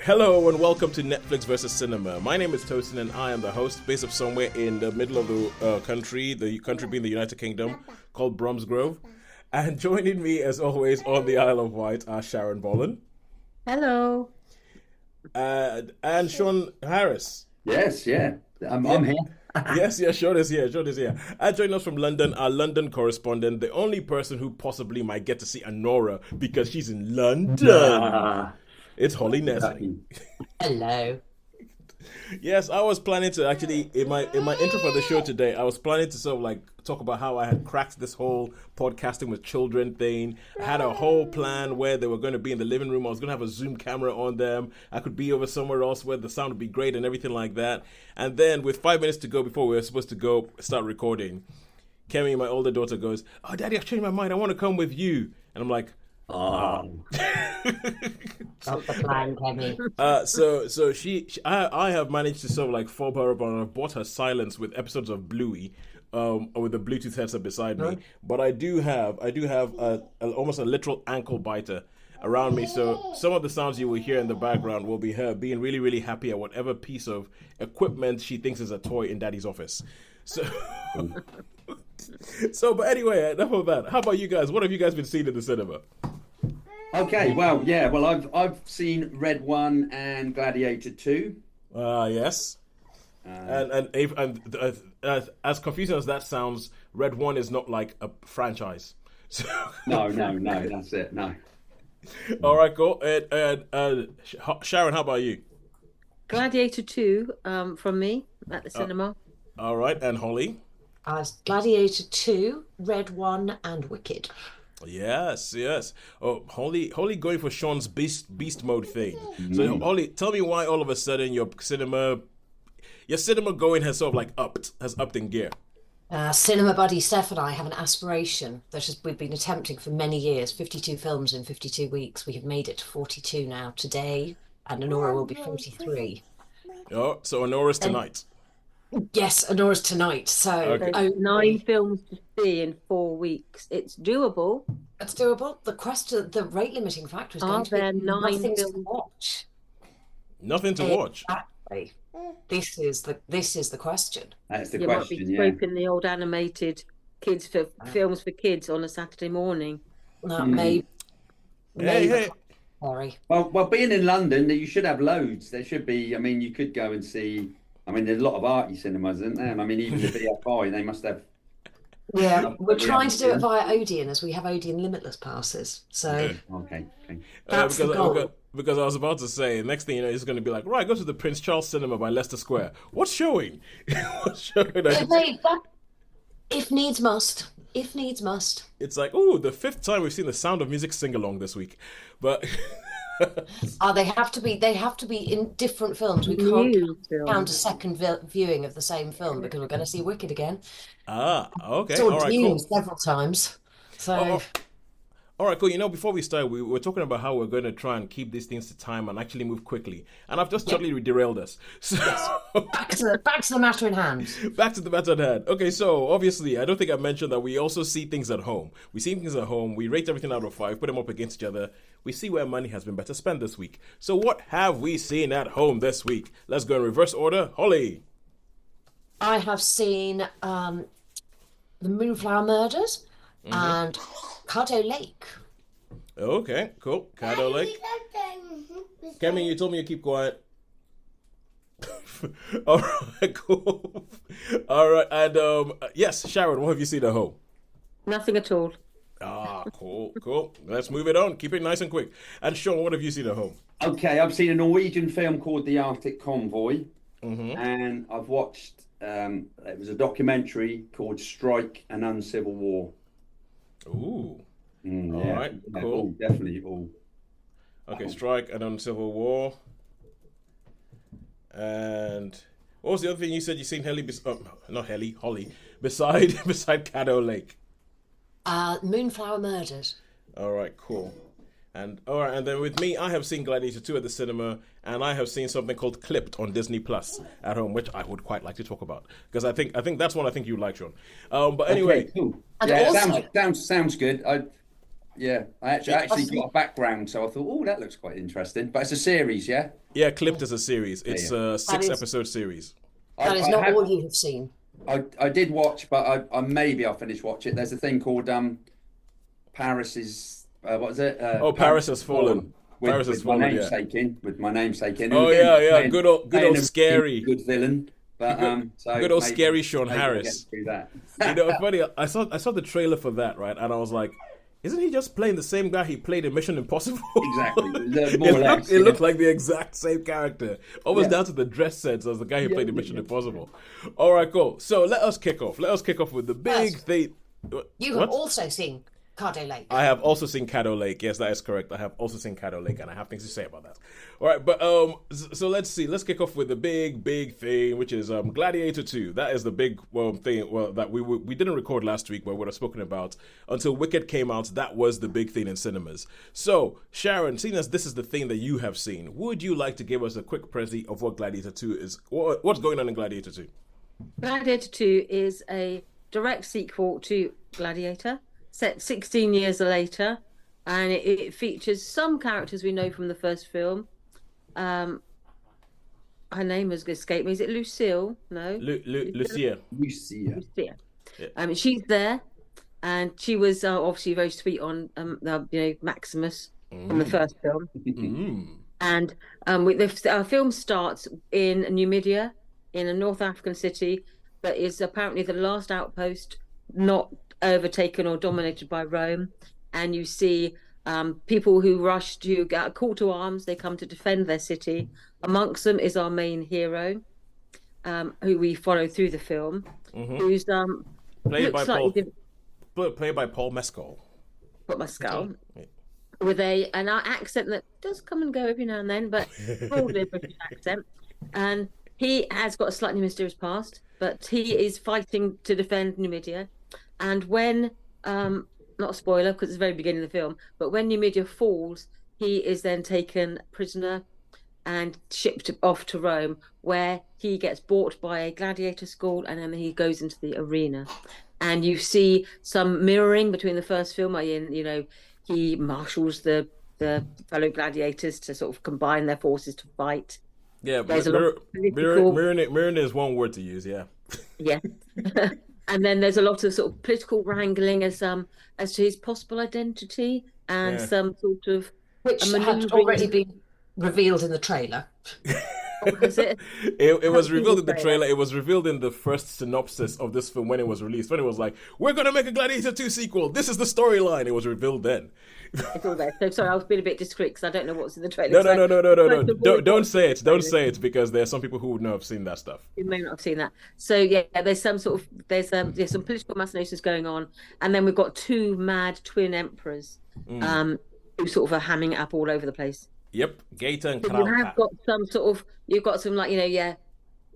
Hello and welcome to Netflix versus Cinema. My name is Tosin and I am the host, based up somewhere in the middle of the country being the United Kingdom, called Bromsgrove. And joining me, as always, on the Isle of Wight are Sharon Bolin. Hello. And Shaun Harris. Yes, yeah. I'm here. Yes, Shaun is here. And joining us from London, our London correspondent, the only person who possibly might get to see Anora because she's in London. It's Holly Nessie. Hello. Yes, I was planning to actually in my intro for the show today, I was planning to sort of like talk about how I had cracked this whole podcasting with children thing. I had a whole plan where they were going to be in the living room. I was going to have a Zoom camera on them. I could be over somewhere else where the sound would be great and everything like that. And then with 5 minutes to go before we were supposed to go start recording, Kemi, my older daughter, goes, "Oh, Daddy, I've changed my mind. I want to come with you." And I'm like, Not the plan, Kemi. I have managed to sort of like fob her up, and I've bought her silence with episodes of Bluey, with the Bluetooth headset beside me. But I do have almost a literal ankle biter around me. So some of the sounds you will hear in the background will be her being really, really happy at whatever piece of equipment she thinks is a toy in Daddy's office. But anyway, enough of that. How about you guys? What have you guys been seeing in the cinema? Okay, well, I've seen Red 1 and Gladiator 2. Yes. And as confusing as that sounds, Red 1 is not like a franchise. So... No, that's it, no. All right, cool. And Sharon, how about you? Gladiator 2 from me at the cinema. All right, and Holly? Gladiator 2, Red 1, and Wicked. Yes. Oh, Holly going for Shaun's beast mode thing. So, Holly, tell me why all of a sudden your cinema going has sort of like upped in gear. Cinema buddy Steph and I have an aspiration that we've been attempting for many years. 52 films in 52 weeks. We have made it to 42 now today, and Honora will be 43. Oh, so Honora's tonight. Yes, Honora's tonight. So Okay. 9 films to see in 4 weeks. It's doable. it's doable. The rate limiting factor is Are going to be there 9 nothing to films? watch. Nothing to watch. Exactly. This is the question. That's the You might question, be yeah. scraping the old animated films for kids on a Saturday morning. Maybe. Hey. Sorry. Well, being in London, you should have loads. There should be, you could go and see, there's a lot of arty cinemas, isn't there? And even the BFI, they must have... Yeah, we're trying to do it via Odeon, as we have Odeon Limitless passes. So Okay. that's the goal. Because I was about to say, next thing you know, it's going to be like, right, go to the Prince Charles Cinema by Leicester Square. What's showing? What's showing? If needs must. If needs must. It's like, oh, the 5th time we've seen the Sound of Music sing-along this week. But... They have to be in different films. We can't count a second viewing of the same film because we're going to see Wicked again. Okay. Saw All right, Dune cool. several times. So All right, cool. Before we start, we were talking about how we're going to try and keep these things to time and actually move quickly. And I've just totally derailed us. So back to the matter in hand. back to the matter at hand. Okay, so obviously, I don't think I mentioned that we also see things at home. We see things at home. We rate everything out of 5, put them up against each other. We see where money has been better spent this week. So what have we seen at home this week? Let's go in reverse order. Holly. I have seen the Moonflower Murders and Caddo Lake. Okay, cool. Caddo Lake. Kemi, you told me to keep quiet. All right, cool. All right, and yes, Sharon, what have you seen at home? Nothing at all. Cool. Let's move it on. Keep it nice and quick. And Shaun, what have you seen at home? Okay, I've seen a Norwegian film called The Arctic Convoy, and I've watched, it was a documentary called Strike and Uncivil War. Ooh. All right, cool. Definitely. Okay, Strike and Uncivil War. And what was the other thing you said you seen Holly, beside Caddo Lake? Moonflower Murders. All right, cool. And then with me, I have seen Gladiator 2 at the cinema, and I have seen something called Clipped on Disney Plus at home, which I would quite like to talk about because I think that's one I think you like, Shaun. But anyway, Okay, cool. And Yeah, also- sounds good. Yeah, I actually got a background, so I thought, oh, that looks quite interesting. But it's a series, yeah? Yeah, Clipped as a series. It's Yeah. a 6 episode series. That is not all you have seen. I did watch, but I maybe I'll finish watch it. There's a thing called Paris is what is it? Paris Has Fallen. Paris Has Fallen. With my namesake in. Oh yeah. Good old scary. Good villain. But so good old scary Sean Harris. Do that. It's funny. I saw the trailer for that, right, and I was like, isn't he just playing the same guy he played in Mission Impossible? Exactly. It looked like the exact same character, almost down to the dress sense as the guy who played in Mission Impossible. All right, cool. So let us kick off. with the big thing. You have also seen Caddo Lake. I have also seen Caddo Lake. Yes, that is correct. I have also seen Caddo Lake, and I have things to say about that. All right, but so let's see. Let's kick off with the big thing, which is Gladiator II. That is the big thing. Well, that we didn't record last week, but we would have spoken about until Wicked came out. That was the big thing in cinemas. So, Sharon, seeing as this is the thing that you have seen, would you like to give us a quick prezi of what Gladiator II is? What's going on in Gladiator II? Gladiator 2 is a direct sequel to Gladiator, set 16 years later, and it features some characters we know from the first film. Her name has escaped me. Is it Lucille? No. Lucia. Yeah. She's there, and she was obviously very sweet on Maximus from the first film. And our film starts in Numidia, in a North African city that is apparently the last outpost not overtaken or dominated by Rome. And you see people who get a call to arms. They come to defend their city. Amongst them is our main hero, who we follow through the film, who's played by Paul Mescal. With an accent that does come and go every now and then, but broadly a British accent. And he has got a slightly mysterious past, but he is fighting to defend Numidia. And when, not a spoiler because it's the very beginning of the film, but when Numidia falls, he is then taken prisoner and shipped off to Rome, where he gets bought by a gladiator school, and then he goes into the arena. And you see some mirroring between the first film, he marshals the fellow gladiators to sort of combine their forces to fight. Yeah, mirroring is one word to use, yeah. Yeah. And then there's a lot of sort of political wrangling as to his possible identity and some sort of... Which had already been revealed in the trailer. Was it? It was revealed in the trailer. It was revealed in the first synopsis of this film when it was released. When it was like, we're going to make a Gladiator 2 sequel. This is the storyline. It was revealed then. It's all there. So sorry, I was being a bit discreet because I don't know what's in the trailer. No. Don't say it. Don't say it because there are some people who would not have seen that stuff. You may not have seen that. So yeah, there's some some political machinations going on, and then we've got two mad twin emperors who sort of are hamming it up all over the place. Yep, Gator and so you've got some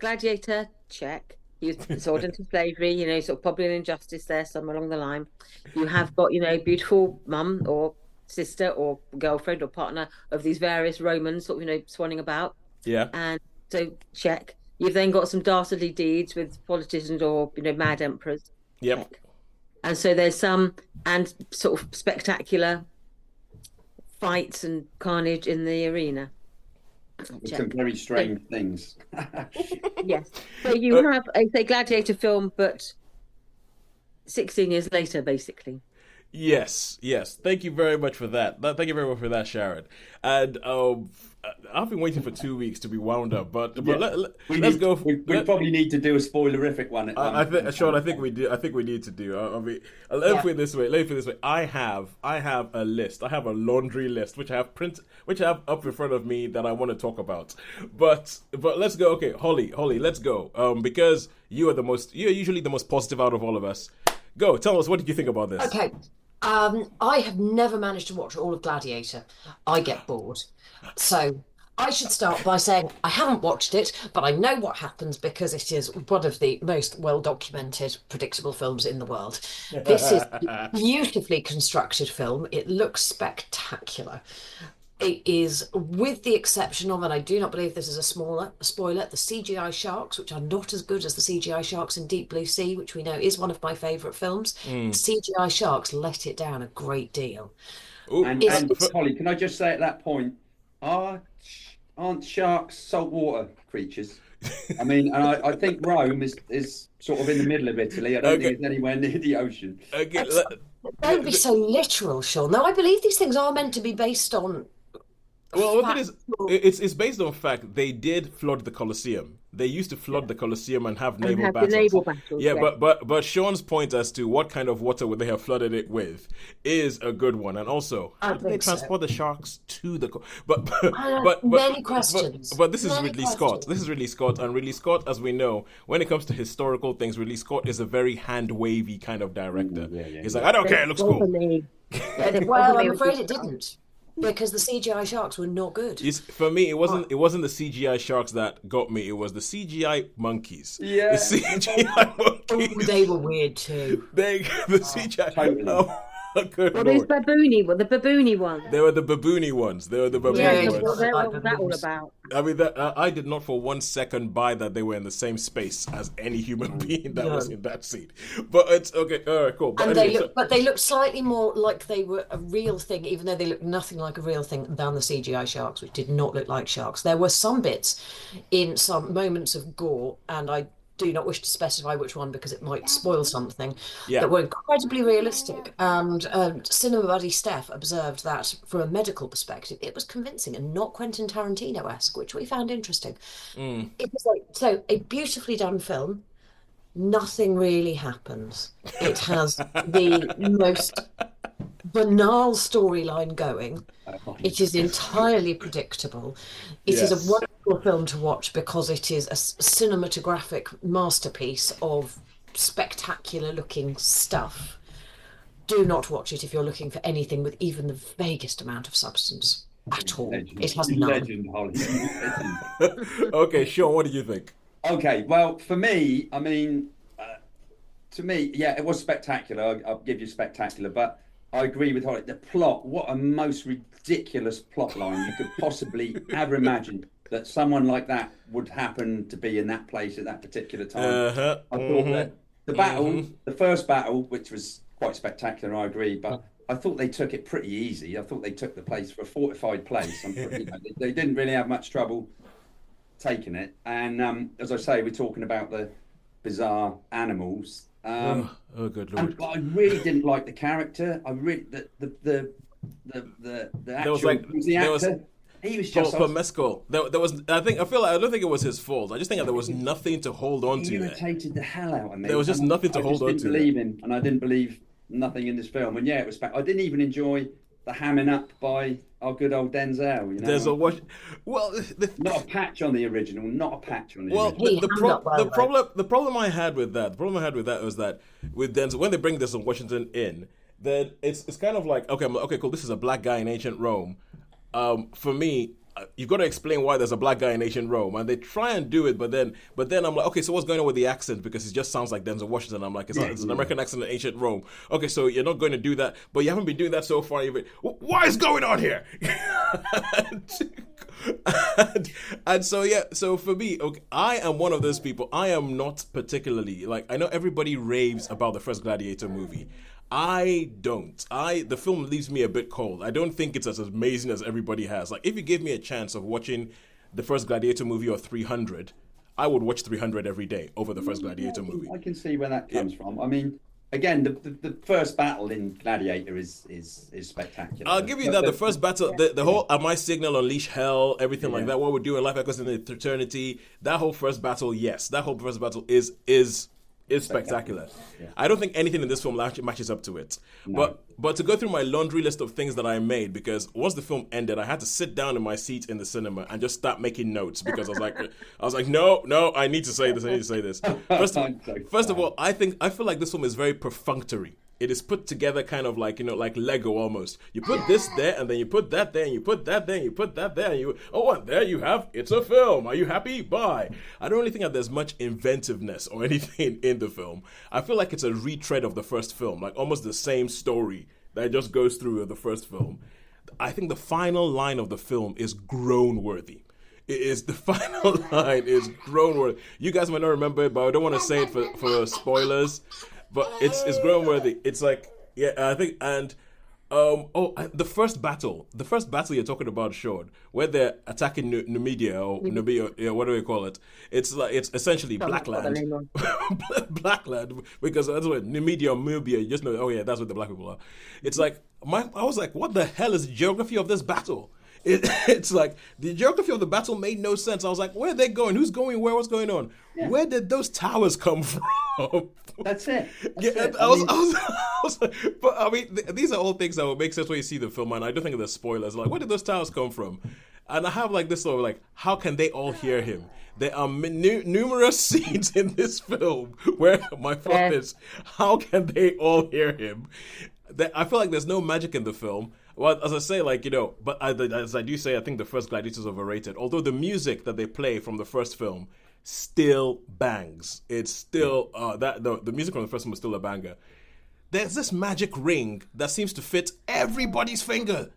Gladiator, check. He was sold into slavery, sort of probably an injustice there somewhere along the line. You have got, beautiful mum or sister or girlfriend or partner of these various Romans sort of, swanning about. Yeah. And so check. You've then got some dastardly deeds with politicians or, mad emperors. Yep. Check. And so there's some and sort of spectacular fights and carnage in the arena. Some very strange things. Yes. So you have a Gladiator film, but 16 years later, basically. Yes. Thank you very much for that. Thank you very much for that, Sharon. And I've been waiting for 2 weeks to be wound up, but let's go. We probably need to do a spoilerific one. Sean, I think we do. I think we need to do. Let me put it this way. I have a list. I have a laundry list which I have up in front of me that I want to talk about. But let's go. Okay, Holly, let's go. Because you're usually the most positive out of all of us. Go, tell us, what did you think about this? Okay. I have never managed to watch all of Gladiator. I get bored. So I should start by saying I haven't watched it, but I know what happens because it is one of the most well-documented, predictable films in the world. This is a beautifully constructed film. It looks spectacular. It is, with the exception of, and I do not believe this is a spoiler, the CGI sharks, which are not as good as the CGI sharks in Deep Blue Sea, which we know is one of my favourite films. The CGI sharks let it down a great deal. Ooh, And Holly, can I just say at that point, aren't sharks saltwater creatures? I mean, and I think Rome is sort of in the middle of Italy. I don't think it's anywhere near the ocean. Don't be so literal, Sean. No, I believe these things are meant to be based on. Well, what it is, it's based on fact. They did flood the Colosseum. They used to flood the Colosseum and have naval battles. Yeah, but Sean's point as to what kind of water would they have flooded it with is a good one. And also, how did they transport the sharks to the? But many questions. But this is Ridley Scott. This is Ridley Scott, and Ridley Scott, as we know, when it comes to historical things, Ridley Scott is a very hand wavy kind of director. He's like, I don't care, it looks cool. Well, I'm afraid it didn't. Because the CGI sharks were not good. For me, it wasn't the CGI sharks that got me. It was the CGI monkeys. Yeah, the CGI monkeys. Oh, they were weird too. The CGI. Totally. Good Well, Lord. those the baboony ones. They were the baboony ones. What was that all about? I mean, I did not for 1 second buy that they were in the same space as any human being that was in that scene. But it's okay. All right, cool. But And anyway, they looked slightly more like they were a real thing, even though they looked nothing like a real thing than the CGI sharks, which did not look like sharks. There were some bits in some moments of gore, and I do not wish to specify which one because it might spoil something, that were incredibly realistic. And cinema buddy Steph observed that from a medical perspective, it was convincing and not Quentin Tarantino-esque, which we found interesting. It was like, so a beautifully done film, nothing really happens. It has the most banal storyline going. It is entirely predictable. It is a wonderful film to watch because it is a cinematographic masterpiece of spectacular looking stuff. Do not watch it if you're looking for anything with even the vaguest amount of substance at all. It has none. Legend, Holly. Okay, Sean, what do you think? Okay, well, for me, I mean, to me, yeah, it was spectacular. I'll give you spectacular, but I agree with Holly. The plot, what a most ridiculous plot line you could possibly ever imagine that someone like that would happen to be in that place at that particular time. I thought that the battle, the first battle, which was quite spectacular, I agree, but I thought they took it pretty easy. I thought they took the place for a fortified place. They didn't really have much trouble taking it. And as I say, we're talking about the bizarre animals. Oh, good Lord. But I really didn't like the character. I really the actor. He was just Paul Mescal. There was. I don't think it was his fault. I just think that there was nothing to hold on to. He irritated the hell out of me. There was just nothing to hold on to. I didn't believe him, and I didn't believe nothing in this film. And yeah, it was. I didn't even enjoy the hamming up by our good old Denzel. You know, there's not a patch on the original. Not a patch on the original. The problem I had with that was that with Denzel, when they bring Denzel Washington in, then it's kind of like okay, cool. This is a black guy in ancient Rome. For me, you've got to explain why there's a black guy in ancient Rome, and they try and do it, but then I'm like, okay, so what's going on with the accent? Because it just sounds like Denzel Washington. I'm like, it's an American accent in ancient Rome. Okay, so you're not going to do that, but you haven't been doing that so far. What is going on here? and so for me, okay, I am one of those people. I am not particularly I know everybody raves about the first Gladiator movie. I don't. The film leaves me a bit cold. I don't think it's as amazing as everybody has. Like, if you gave me a chance of watching the first Gladiator movie or 300, I would watch 300 every day over the first Gladiator movie. I can see where that comes from. I mean, again, the first battle in Gladiator is spectacular. I'll give you that. The first battle, the whole "Am I Signal, Unleash Hell," everything like that. What we're doing, Life Echoes in Eternity. That whole first battle, yes, that whole first battle is spectacular. Yeah. I don't think anything in this film actually matches up to it. No. But to go through my laundry list of things that I made, because once the film ended, I had to sit down in my seat in the cinema and just start making notes because I was like, no, I need to say this. First of all, I feel like this film is very perfunctory. It is put together kind of like Lego almost. You put this there, and then you put that there, and you put that there, and you put that there, and there you have, it's a film. Are you happy? Bye. I don't really think that there's much inventiveness or anything in the film. I feel like it's a retread of the first film, like almost the same story that just goes through the first film. I think the final line of the film is groan worthy. It is the final line is groan worthy. You guys might not remember it, but I don't want to say it for spoilers. But it's groan worthy. It's like, yeah, I think, and the first battle you're talking about, Shaun, where they're attacking Numidia or Nubia, yeah, what do we call it? It's like, it's essentially Blackland, Blackland, because that's what Numidia or Mubia. You just know, oh yeah, that's what the black people are. It's like I was like, what the hell is the geography of this battle? It's like the geography of the battle made no sense. I was like, where are they going? Who's going where? What's going on? Yeah. Where did those towers come from? That's it. I was like, but I mean, these are all things that will make sense when you see the film, and I don't think of the spoilers. Like, where did those towers come from? And I have like this sort of like, how can they all hear him? There are numerous scenes in this film where my thought is, how can they all hear him? I feel like there's no magic in the film. Well, as I say, like, you know, but as I do say, I think the first Gladiator is overrated. Although the music that they play from the first film still bangs. It's still the music from the first one was still a banger. There's this magic ring that seems to fit everybody's finger.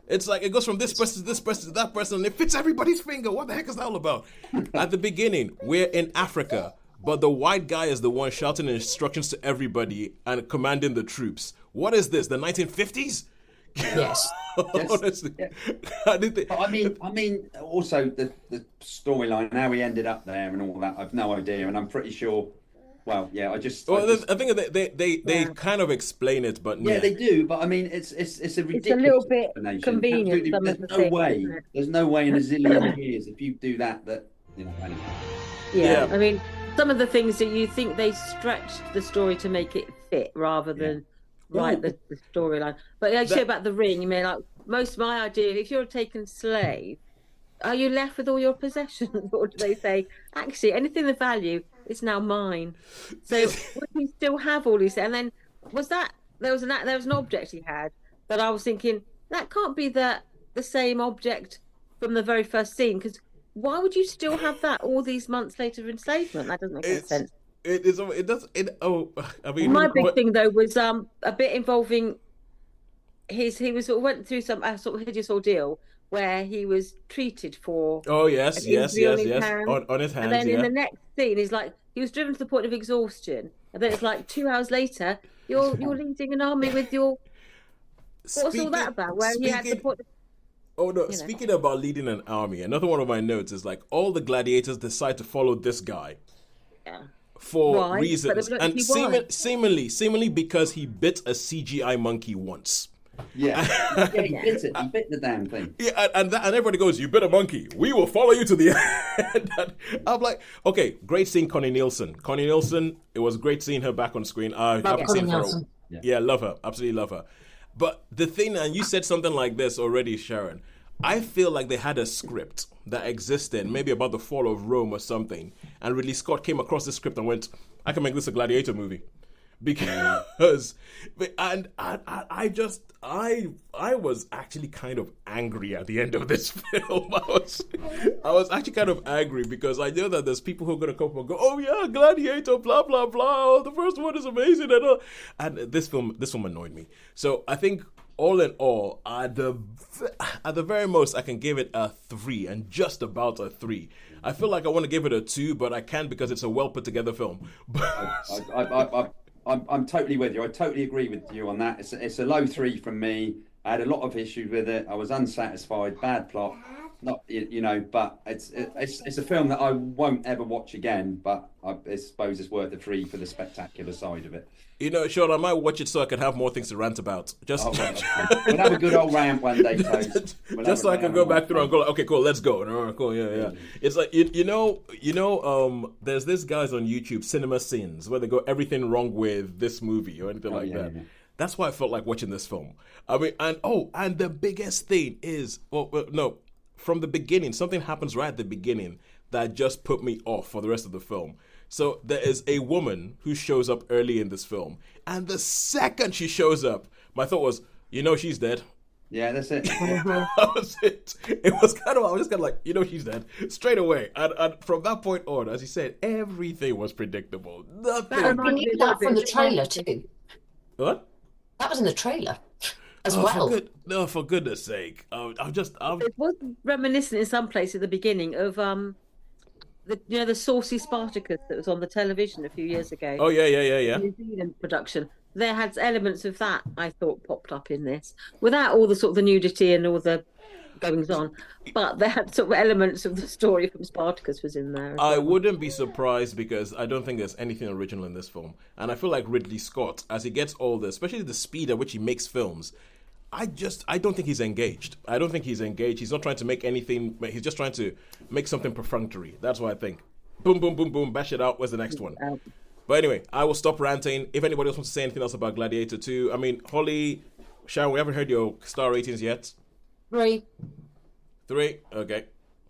It's like it goes from this person to this person to that person, and it fits everybody's finger. What the heck is that all about? At the beginning, we're in Africa, but the white guy is the one shouting instructions to everybody and commanding the troops. What is this? The 1950s? Yes. Honestly, yeah. I mean, also the storyline, how he ended up there, and all that. I've no idea, and I'm pretty sure. Well, yeah, I think they kind of explain it, but yeah, they do. But I mean, it's a ridiculous. It's a little bit convenient. There's no way in a zillion years if you do that you know. Anyway. Yeah, I mean, some of the things that you think they stretched the story to make it fit rather than. Right, the storyline. But actually about the ring, you mean, like, most of my idea, if you're a taken slave, are you left with all your possessions? Or do they say, actually, anything of value is now mine? So would he still have all these? And then there was an object he had that I was thinking, that can't be the same object from the very first scene, because why would you still have that all these months later of enslavement? That doesn't make any sense. I mean, my big thing though was a bit involving he went through some sort of hideous ordeal where he was treated for on his hands, and then in the next scene he's like, he was driven to the point of exhaustion, and then it's like 2 hours later you're leading an army with your what's all that about, where he had the point of, speaking about leading an army, another one of my notes is like all the gladiators decide to follow this guy. Yeah. For reasons, and seemingly because he bit a CGI monkey once. Yeah, he bit it. He bit the damn thing. Yeah, and everybody goes, "You bit a monkey. We will follow you to the end." I'm like, okay, great seeing Connie Nielsen. It was great seeing her back on screen. I haven't seen her. Yeah, love her, absolutely love her. But the thing, and you said something like this already, Sharon. I feel like they had a script that existed, maybe about the fall of Rome or something, and Ridley Scott came across the script and went, I can make this a Gladiator movie. Because, and I was actually kind of angry at the end of this film. I was actually kind of angry because I know that there's people who are going to come and go, oh yeah, Gladiator, blah, blah, blah, oh, the first one is amazing and all. And this film annoyed me. So I think all in all, at the very most, I can give it a 3, and just about a 3. I feel like I want to give it a 2, but I can't because it's a well put together film. I'm totally with you. I totally agree with you on that. It's a low 3 from me. I had a lot of issues with it. I was unsatisfied. Bad plot. Not but it's a film that I won't ever watch again. But I suppose it's worth a 3 for the spectacular side of it. Shaun, I might watch it so I can have more things to rant about. We'll have a good old rant one day, Tosin. Just so I can go back through and go, okay, cool, let's go. Cool, yeah. It's like there's this guys on YouTube, Cinema Sins, where they go everything wrong with this movie or anything that. Yeah. That's why I felt like watching this film. I mean, and the biggest thing is, from the beginning, something happens right at the beginning that just put me off for the rest of the film. So there is a woman who shows up early in this film, and the second she shows up, my thought was, she's dead. Yeah, that's it. That was it. I was just kind of like, she's dead straight away. And from that point on, as you said, everything was predictable. Nothing. You knew that from the trailer too. What? That was in the trailer. as Oh, well. for goodness sake! It was reminiscent in some place at the beginning of the saucy Spartacus that was on the television a few years ago. Oh yeah. New Zealand production. There had elements of that I thought popped up in this, without all the sort of the nudity and all the goings on, but there had sort of elements of the story from Spartacus was in there as I well. wouldn't be surprised because I don't think there's anything original in this film, and I feel like Ridley Scott, as he gets older, especially the speed at which he makes films, I don't think he's engaged. I don't think he's engaged. He's not trying to make anything. He's just trying to make something perfunctory. That's what I think. Boom, boom, boom, boom. Bash it out. Where's the next one? But anyway, I will stop ranting. If anybody else wants to say anything else about Gladiator 2, I mean, Holly, Sharon, we haven't heard your star ratings yet. 3. 3? Okay.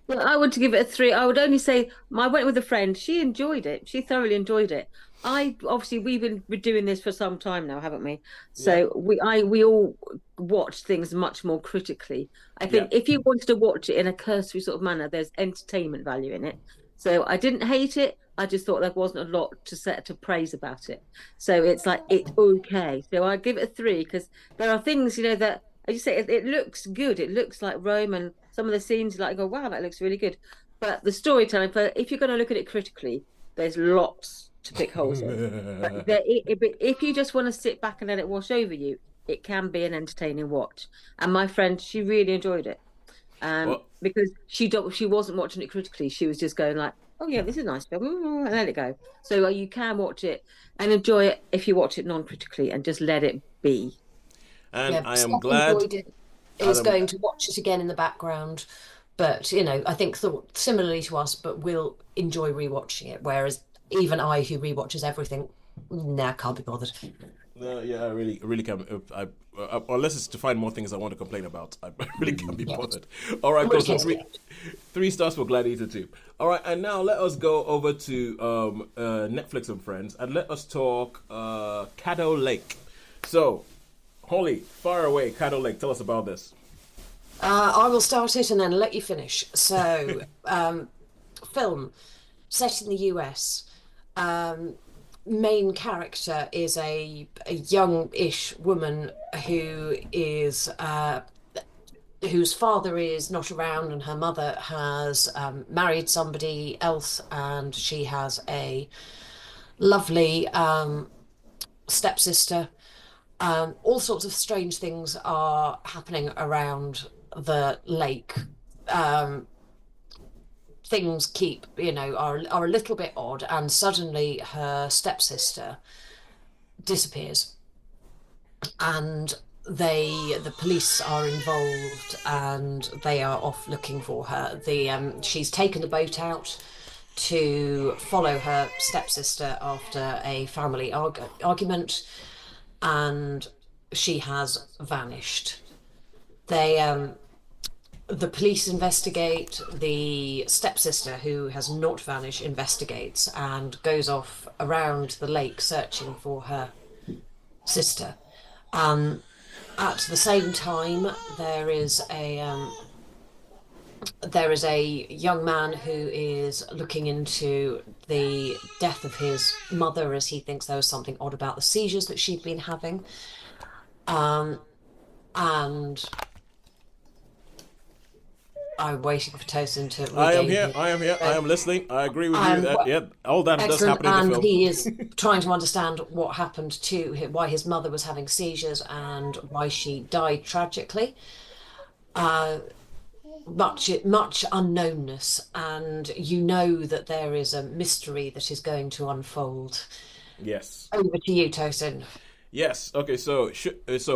Well, I would give it a 3. I would only say I went with a friend. She enjoyed it. She thoroughly enjoyed it. We've been doing this for some time now, haven't we? So we all watch things much more critically. I think if you wanted to watch it in a cursory sort of manner, there's entertainment value in it. So I didn't hate it. I just thought there wasn't a lot to praise about it. So it's like it's okay. So I give it a 3 because there are things that, as you say, it looks good. It looks like Rome, and some of the scenes like go, wow, that looks really good. But the storytelling, if you're going to look at it critically, there's lots to pick holes in. But if you just want to sit back and let it wash over you, it can be an entertaining watch. And my friend, she really enjoyed it, because she wasn't watching it critically. She was just going like, oh yeah, this is a nice film, and let it go. So you can watch it and enjoy it if you watch it non-critically and just let it be. And I am Scott glad. enjoyed it. Is going to watch it again in the background, but I think thought similarly to us, but will enjoy rewatching it. Whereas even I, who rewatches everything, can't be bothered. I really can't. Unless it's to find more things I want to complain about, I really can't be bothered. All right, cool. So 3 stars for Gladiator 2. All right, and now let us go over to Netflix and Friends, and let us talk Caddo Lake. So, Holly, far away, Caddo Lake. Tell us about this. I will start it and then let you finish. So, film set in the US. Main character is a young-ish woman who is whose father is not around, and her mother has married somebody else, and she has a lovely stepsister. All sorts of strange things are happening around the lake. Things keep, are a little bit odd, and suddenly her stepsister disappears, and the police are involved, and they are off looking for her. She's taken the boat out to follow her stepsister after a family argument, and she has vanished. The police investigate. The stepsister, who has not vanished, investigates and goes off around the lake searching for her sister. At the same time, there is a young man who is looking into the death of his mother, as he thinks there was something odd about the seizures that she'd been having. And I'm waiting for Tosin to. I am here. I am listening. I agree with you. All that does happen in the film. And he is trying to understand what happened to him, why his mother was having seizures, and why she died tragically. Much unknownness, and that there is a mystery that is going to unfold. Yes. Over to you, Tosin. Yes. Okay. So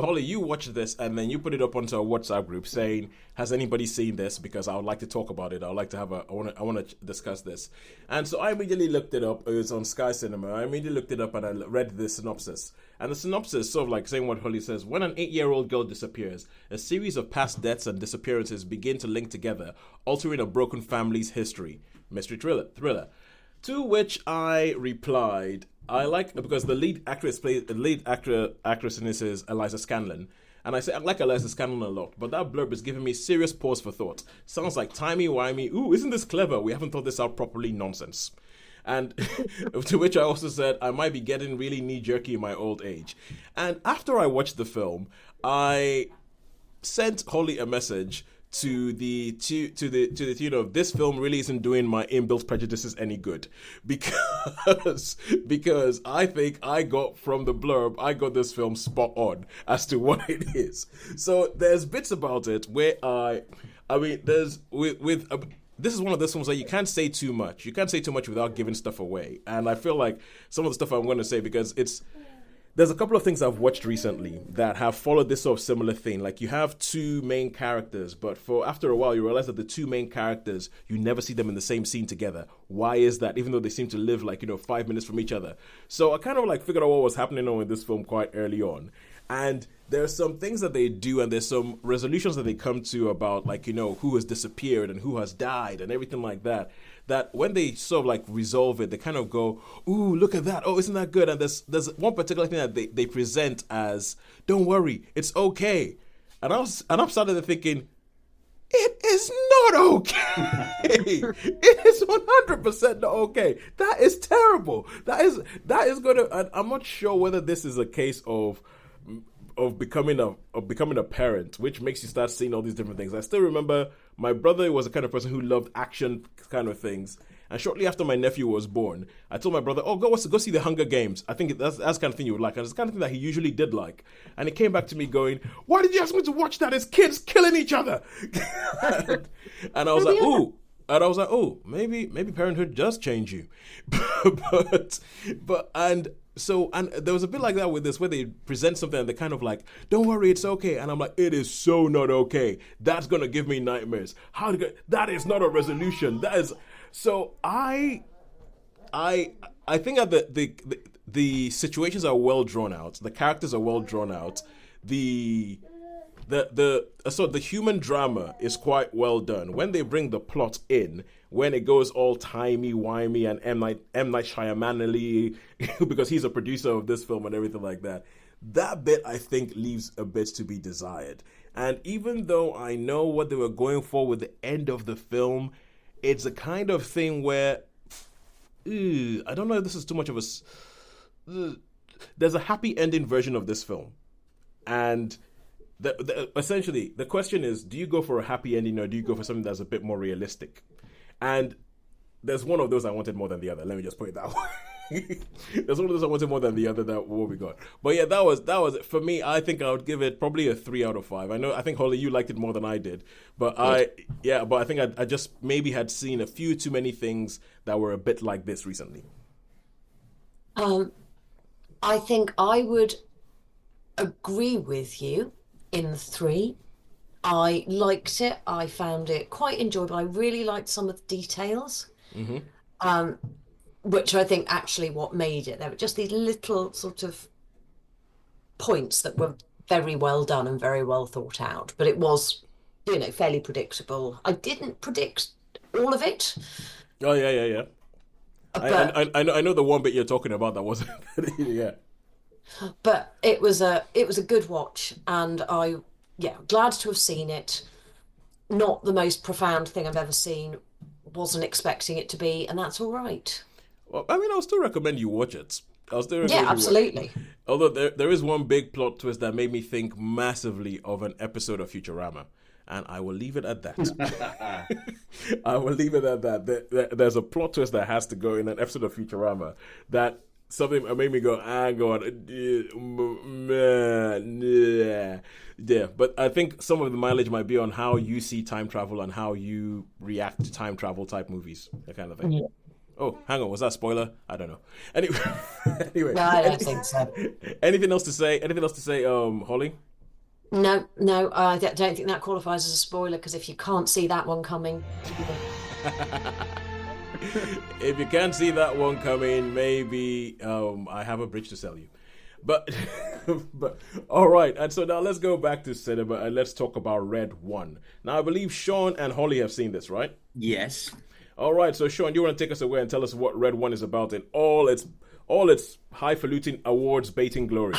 Holly, you watched this and then you put it up onto a WhatsApp group saying, "Has anybody seen this? Because I would like to talk about it. I would like to have I want to discuss this." And so I immediately looked it up. It was on Sky Cinema. I immediately looked it up and I read the synopsis. And the synopsis, sort of like saying what Holly says: when an 8-year-old girl disappears, a series of past deaths and disappearances begin to link together, altering a broken family's history. Mystery thriller. To which I replied, I like, because the lead actress in this is Eliza Scanlon, and I say I like Eliza Scanlon a lot, but that blurb is giving me serious pause for thought. Sounds like timey-wimey, ooh, isn't this clever? We haven't thought this out properly nonsense. And to which I also said I might be getting really knee-jerky in my old age. And after I watched the film, I sent Holly a message to the tune of, this film really isn't doing my inbuilt prejudices any good, because I think I got from the blurb, I got this film spot on as to what it is. So there's bits about it where I mean there's with this is one of those films that you can't say too much. You can't say too much without giving stuff away. And I feel like some of the stuff I'm going to say, because there's a couple of things I've watched recently that have followed this sort of similar thing. Like, you have two main characters, but after a while you realize that the two main characters, you never see them in the same scene together. Why is that? Even though they seem to live 5 minutes from each other. So I kind of figured out what was happening in this film quite early on. And there's some things that they do, and there's some resolutions that they come to about who has disappeared and who has died and everything like that. That when they sort of resolve it, they kind of go, ooh, look at that. Oh, isn't that good? And there's one particular thing that they present as, don't worry, it's okay. And I'm starting to thinking, it is not okay. It is 100% not okay. That is terrible. That is going to, and I'm not sure whether this is a case of becoming a parent, which makes you start seeing all these different things. I still remember my brother was the kind of person who loved action kind of things, and shortly after my nephew was born, I told my brother, "Oh, go see the Hunger Games. I think that's the kind of thing you would like." And it's the kind of thing that he usually did like. And he came back to me going, "Why did you ask me to watch that? It's kids killing each other." And I was like, "Ooh." And I was like, "Oh, maybe parenthood does change you," So there was a bit like that with this, where they present something and they're kind of like, don't worry, it's okay. And I'm like, it is so not okay. That's going to give me nightmares. That is not a resolution. That is... So I think that the situations are well drawn out. The characters are well drawn out. The human drama is quite well done. When they bring the plot in, when it goes all timey-wimey and M. Night Shyamalan-y, because he's a producer of this film and everything like that, that bit, I think, leaves a bit to be desired. And even though I know what they were going for with the end of the film, it's a kind of thing where, I don't know if this is too much of a... There's a happy ending version of this film. And... essentially, the question is, do you go for a happy ending or do you go for something that's a bit more realistic? And there's one of those I wanted more than the other. Let me just put it that way. There's one of those I wanted more than the other, that what we got. But yeah, that was it. For me, I think I would give it probably a 3 out of 5. I think, Holly, you liked it more than I did. But I think I just maybe had seen a few too many things that were a bit like this recently. I think I would agree with you in 3. I liked it. I found it quite enjoyable. I really liked some of the details, which I think actually what made it. There were just these little sort of points that were very well done and very well thought out. But it was, fairly predictable. I didn't predict all of it. Oh yeah. But, I know the one bit you're talking about that wasn't. Yeah. But it was a good watch, and glad to have seen it. Not the most profound thing I've ever seen. Wasn't expecting it to be, and that's all right. Well, I mean, I'll still recommend you watch it. Yeah, absolutely. Although there is one big plot twist that made me think massively of an episode of Futurama. And I will leave it at that. I will leave it at that. There's a plot twist that has to go in an episode of Futurama that something made me go, man, yeah. But I think some of the mileage might be on how you see time travel and how you react to time travel type movies, that kind of thing. Yeah. Oh, hang on, was that a spoiler? I don't know. Anyway. No, I don't think so. Anything else to say, Holly? No, I don't think that qualifies as a spoiler, because if you can't see that one coming... If you can't see that one coming, maybe I have a bridge to sell you. But all right, and so now let's go back to cinema and let's talk about Red 1. Now, I believe Shaun and Holly have seen this, right? Yes. All right, so Shaun, you want to take us away and tell us what Red 1 is about in all its highfalutin awards baiting glory.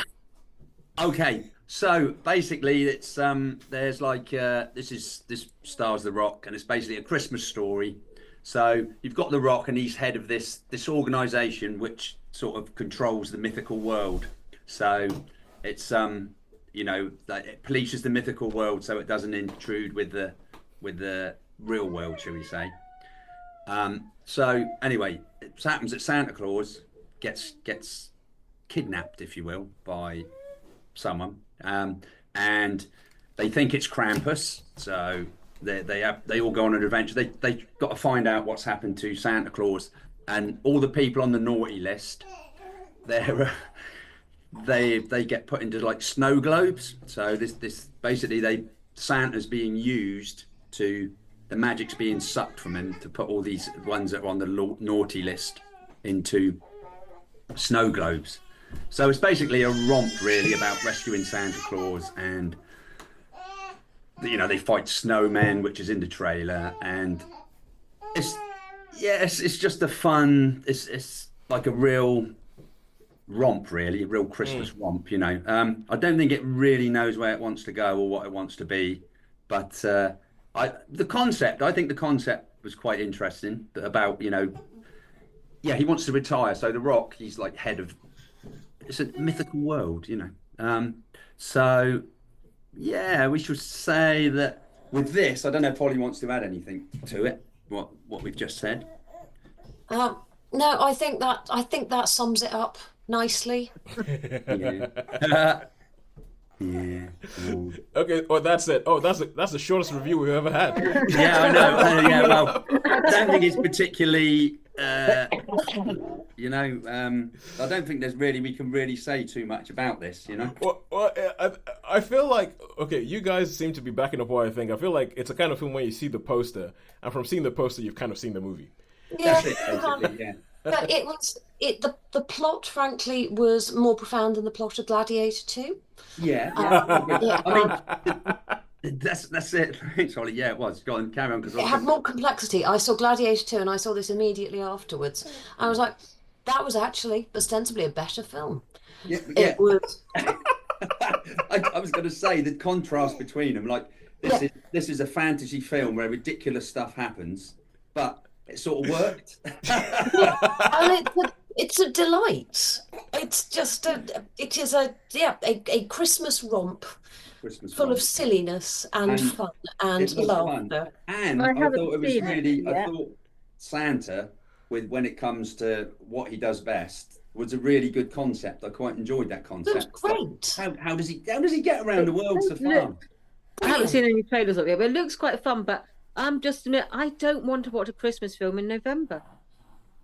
Okay, so basically it's there's this stars The Rock, and it's basically a Christmas story. So you've got The Rock, and he's head of this organization which sort of controls the mythical world. So it's that it polices the mythical world so it doesn't intrude with the real world, shall we say. So anyway, it happens that Santa Claus gets kidnapped, if you will, by someone, and they think it's Krampus. So they all go on an adventure. They got to find out what's happened to Santa Claus, and all the people on the naughty list. They get put into like snow globes. So this basically Santa's being used to. The magic's being sucked from him to put all these ones that are on the naughty list into snow globes. So it's basically a romp, really, about rescuing Santa Claus, and they fight snowmen, which is in the trailer, and it's just a fun. It's like a real romp, really, a real Christmas romp. I don't think it really knows where it wants to go or what it wants to be, but. I think the concept was quite interesting about, he wants to retire. So The Rock, he's like head of, it's a mythical world, So, yeah, we should say that with this, I don't know if Holly wants to add anything to it, what we've just said. No, I think that sums it up nicely. Yeah. Yeah. Okay. Well, that's it. Oh, that's the shortest review we've ever had. Yeah, I know. Yeah, well, I don't think it's particularly. I don't think we can really say too much about this. Well, I feel like you guys seem to be backing up what I think. I feel like it's a kind of film where you see the poster, and from seeing the poster, you've kind of seen the movie. Yeah. That's it, basically. Yeah. But the plot, frankly, was more profound than the plot of Gladiator II. Yeah. Yeah. I mean, that's it. Thanks, Holly. Yeah, it was. Go on, carry on. It had more complexity. I saw Gladiator II, and I saw this immediately afterwards. I was like, that was actually ostensibly a better film. Yeah. It was. I was going to say the contrast between them. Like this is a fantasy film where ridiculous stuff happens, but it sort of worked. And it's a delight. It's just it is a Christmas romp, full of silliness and fun and laughter. And I thought it was really. I thought Santa, when it comes to what he does best, was a really good concept. I quite enjoyed that concept. It was great. How does he get around the world so far? I haven't seen any trailers of it, but it looks quite fun. But I'm just admit, I don't want to watch a Christmas film in November.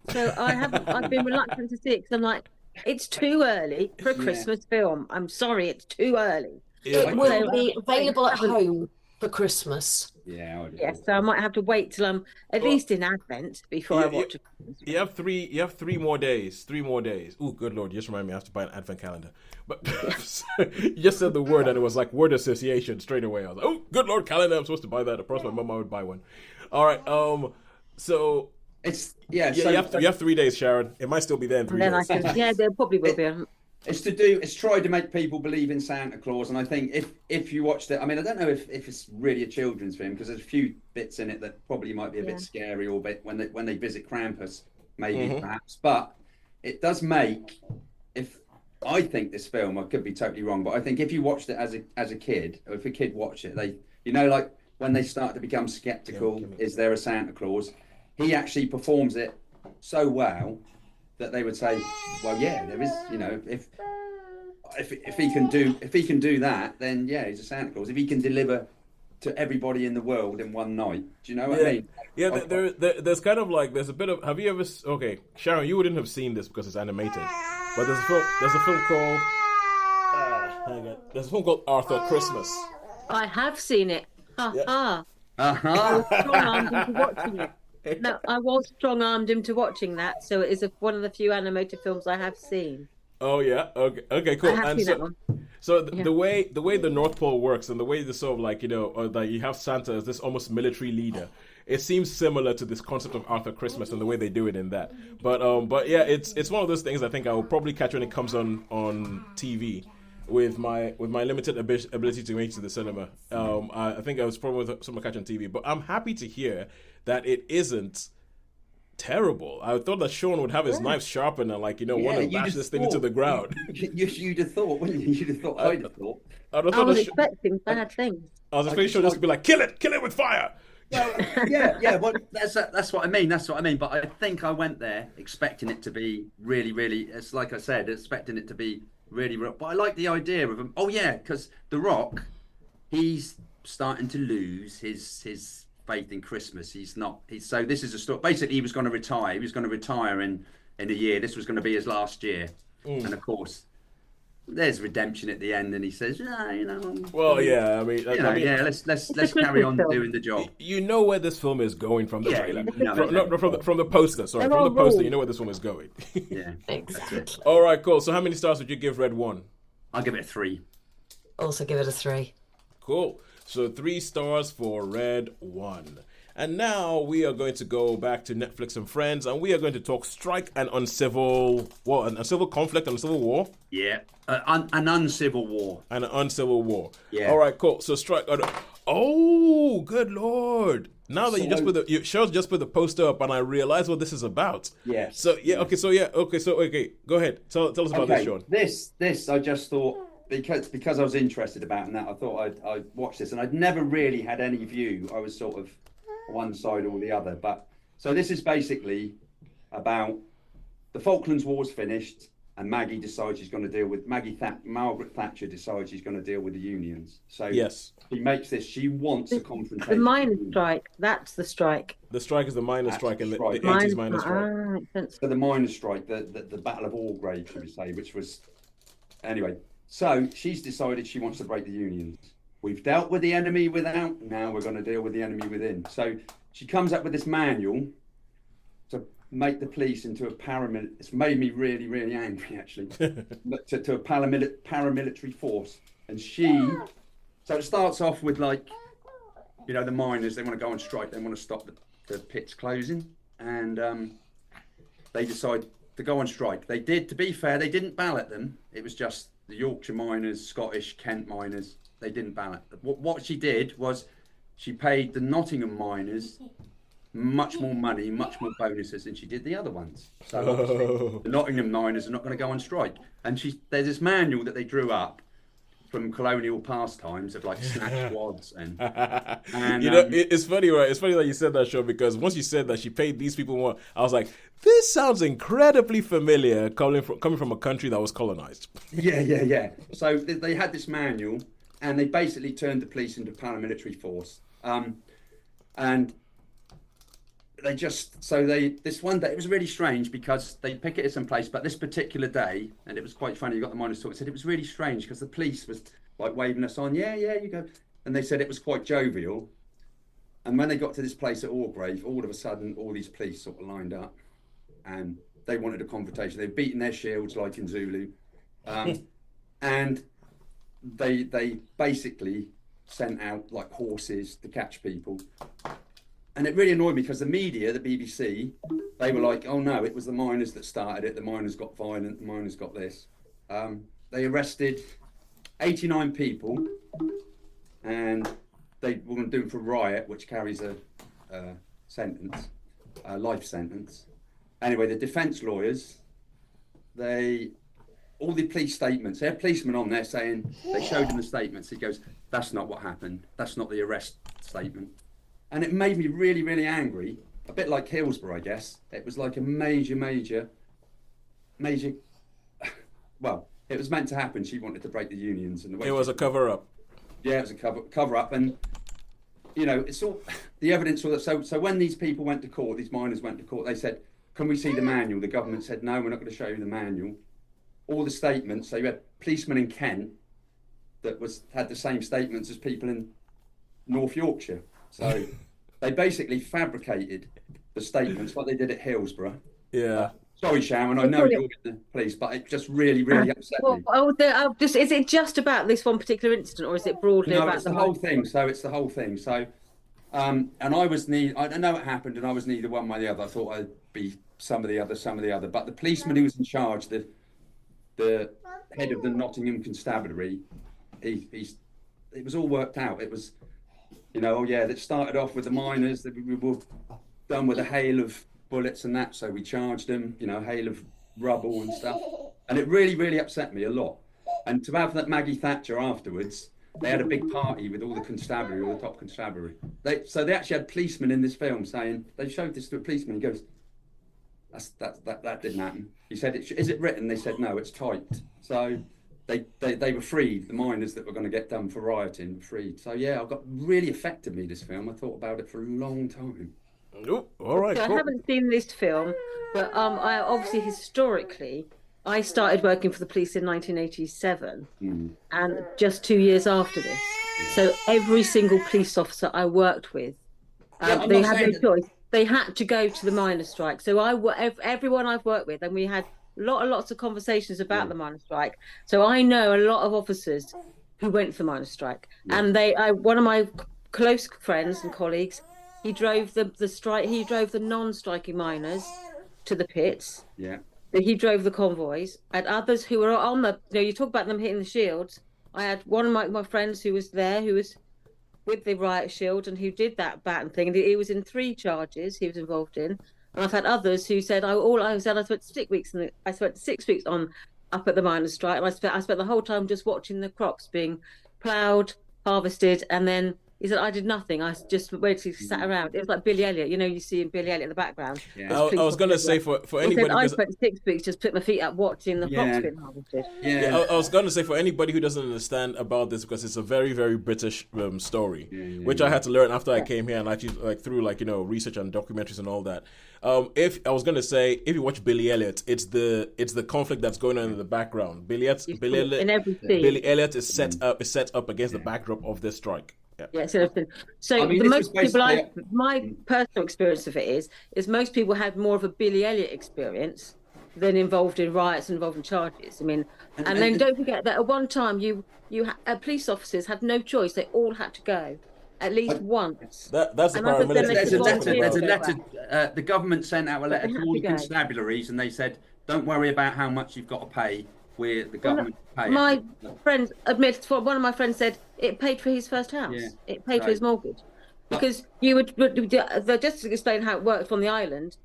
So I've been reluctant to see it because I'm like, it's too early for a Christmas film. I'm sorry, it's too early. It will be available at home for Christmas. Yeah. Yes, so I might have to wait till I'm at least in Advent before I watch it. You have three more days. Oh, good Lord! You just remind me I have to buy an Advent calendar. But you just said the word and it was like word association straight away. I was like, oh, good Lord, calendar! I'm supposed to buy that. I promised my mom I would buy one. All right. So it's So you have 3 days, Sharon. It might still be there in 3 days. There probably will be. It's tried to make people believe in Santa Claus, and I think if you watched it, I mean, I don't know if it's really a children's film because there's a few bits in it that probably might be a bit scary, or when they visit Krampus, maybe perhaps. But it does make I think this film, I could be totally wrong, but I think if you watched it as a kid, or if a kid watched it, they like when they start to become skeptical, is there a Santa Claus? He actually performs it so well that they would say, well, yeah, there is. If he can do that, then yeah, he's a Santa Claus. If he can deliver to everybody in the world in one night, do you know what I mean? Yeah, there's kind of like there's a bit of. Have you ever? Okay, Sharon, you wouldn't have seen this because it's animated, but there's a film called. There's a film called Arthur Christmas. I have seen it. I was strong-armed into watching it. No, I was strong-armed into watching that, so it is one of the few animated films I have seen. Oh yeah, okay, cool. I have seen that one. So the way the North Pole works, and the way the sort of like that you have Santa as this almost military leader, it seems similar to this concept of Arthur Christmas and the way they do it in that. But yeah, it's one of those things I think I will probably catch when it comes on TV. With my limited ability to make it to the cinema, I think I was probably with someone catching TV. But I'm happy to hear that it isn't terrible. I thought that Shaun would have his knife sharpened and want to bash this thing into the ground. You'd have thought, wouldn't you? You'd have thought. I'd have thought. I was expecting bad things. I was expecting Shaun just to be like, kill it with fire. Well, yeah. Well, that's what I mean. That's what I mean. But I think I went there expecting it to be really, really. It's like I said, expecting it to be really. But I like the idea of him. Oh yeah, because The Rock, he's starting to lose his faith in Christmas. So this is a story. Basically, he was going to retire. He was going to retire in a year. This was going to be his last year. And of course, there's redemption at the end, and he says, Well, yeah, I mean, let's carry on doing the job. You know where this film is going from the trailer, from the poster. Sorry, They're from the poster, rules. you know where this one is going. Yeah, Exactly. All right, cool. So, how many stars would you give Red 1? I'll give it a 3. Also give it a 3. Cool. So 3 stars for Red 1. And now we are going to go back to Netflix and Friends, and we are going to talk strike and uncivil conflict and civil war. Yeah, an uncivil war. And an uncivil war. Yeah. All right, cool. So strike. Oh, good lord! Now that Cheryl's just put the poster up, and I realize what this is about. Yes. So okay. Go ahead. Tell us about this, Shaun. This I just thought because I was interested about that. I thought I'd watch this, and I'd never really had any view. I was sort of one side or the other. But so this is basically about the Falklands War's finished, and Maggie decides she's going to deal with Margaret Thatcher decides she's going to deal with the unions. So yes, she makes this. She wants a confrontation. The miners' strike. That's the strike. The strike is the miners' strike, and the Strike. 80s miners' strike. So the miners' strike, the Battle of Orgrave, should we say, which was anyway. So she's decided she wants to break the unions. We've dealt with the enemy without, now we're going to deal with the enemy within. So she comes up with this manual to make the police into a paramilitary. It's made me really, really angry, actually, but to a paramilitary force. And so it starts off with the miners, they want to go on strike, they want to stop the pits closing. And they decide to go on strike. They did, to be fair, they didn't ballot them. It was just the Yorkshire miners, Scottish, Kent miners. They didn't ballot. What she did was she paid the Nottingham miners much more money, much more bonuses than she did the other ones. So the Nottingham miners are not going to go on strike. And there's this manual that they drew up from colonial pastimes of snatch squads and it's funny, right? It's funny that you said that, Shaun, because once you said that she paid these people more, I was like, this sounds incredibly familiar coming from a country that was colonized. Yeah. So they had this manual, and they basically turned the police into a paramilitary force. And this one day, it was really strange because they picketed some place, but this particular day, and it was quite funny, you got the miners talking, said it was really strange because the police was waving us on, yeah, you go. And they said it was quite jovial. And when they got to this place at Orgrave, all of a sudden, all these police sort of lined up and they wanted a confrontation. They'd beaten their shields like in Zulu. And they basically sent out horses to catch people. And it really annoyed me because the media, the BBC, they were like, oh no, it was the miners that started it. The miners got violent, the miners got this. They arrested 89 people and they were going to do them for riot, which carries a sentence, a life sentence. Anyway, the defence lawyers, all the police statements, they had policemen on there saying, they showed them the statements. He goes, that's not what happened. That's not the arrest statement. And it made me really, really angry. A bit like Hillsborough, I guess. It was like a major, well, it was meant to happen. She wanted to break the unions. And the way it was a cover-up. Yeah, it was a cover-up. And, it's all, the evidence, so when these people went to court, these miners went to court, they said, can we see the manual? The government said, no, we're not going to show you the manual. All the statements, so you had policemen in Kent that had the same statements as people in North Yorkshire. So they basically fabricated the statements like they did at Hillsborough. Yeah. Sorry, Sharon, I know you're in the police, but it just really, really upset me. Is it just about this one particular incident, or is it broadly about it's the whole thing? So it's the whole thing. So, and I know it happened, and I was neither one way or the other. I thought I'd be some of the other. But the policeman who was in charge, the head of the Nottingham Constabulary, it was all worked out. It was, that started off with the miners, that we were done with a hail of bullets and that, so we charged them, you know, hail of rubble and stuff. And it really, really upset me a lot. And to have that Maggie Thatcher afterwards, they had a big party with all the constabulary, all the top constabulary. So they actually had policemen in this film saying, they showed this to a policeman, he goes, that didn't happen. He said, is it written? They said, no, it's typed. So they were freed, the miners that were going to get done for rioting were freed. So yeah, really affected me, this film. I thought about it for a long time. Oh, all right, So cool. I haven't seen this film, but I obviously historically, I started working for the police in 1987, and just 2 years after this. So every single police officer I worked with, they had no choice. They had to go to the miners' strike. So everyone I've worked with, and we had lots of conversations about the miners' strike. So I know a lot of officers who went to the miners' strike, and one of my close friends and colleagues, he drove the strike. He drove the non-striking miners to the pits. Yeah. He drove the convoys. I had others who were on the, you talk about them hitting the shields. I had one of my friends who was there, who was with the riot shield and who did that baton thing. And he was in 3 charges he was involved in. And I've had others who said, I spent 6 weeks on up at the miners' strike. And I spent the whole time just watching the crops being ploughed, harvested, and then he said, I did nothing. I just basically sat around. It was like Billy Elliot. You see in Billy Elliot in the background. Yeah. I was going to say for anybody... I spent 6 weeks just put my feet up watching the crops being harvested. Yeah. I was going to say for anybody who doesn't understand about this, because it's a very, very British story, which I had to learn after I came here and actually through research and documentaries and all that. If you watch Billy Elliot, it's the conflict that's going on in the background. Billy Elliot is set up against the backdrop of this strike. Yeah, so my personal experience of it is most people had more of a Billy Elliot experience than involved in riots and involved in charges. I mean, and then don't forget that at one time police officers had no choice; they all had to go at least once. That's the paramilitary. There's a letter. The government sent out a letter to all the constabularies, and they said, "Don't worry about how much you've got to pay. The government pay." My friend admits, one of my friends said it paid for his first house. Yeah, it paid for his mortgage, because you would just to explain how it worked on the island.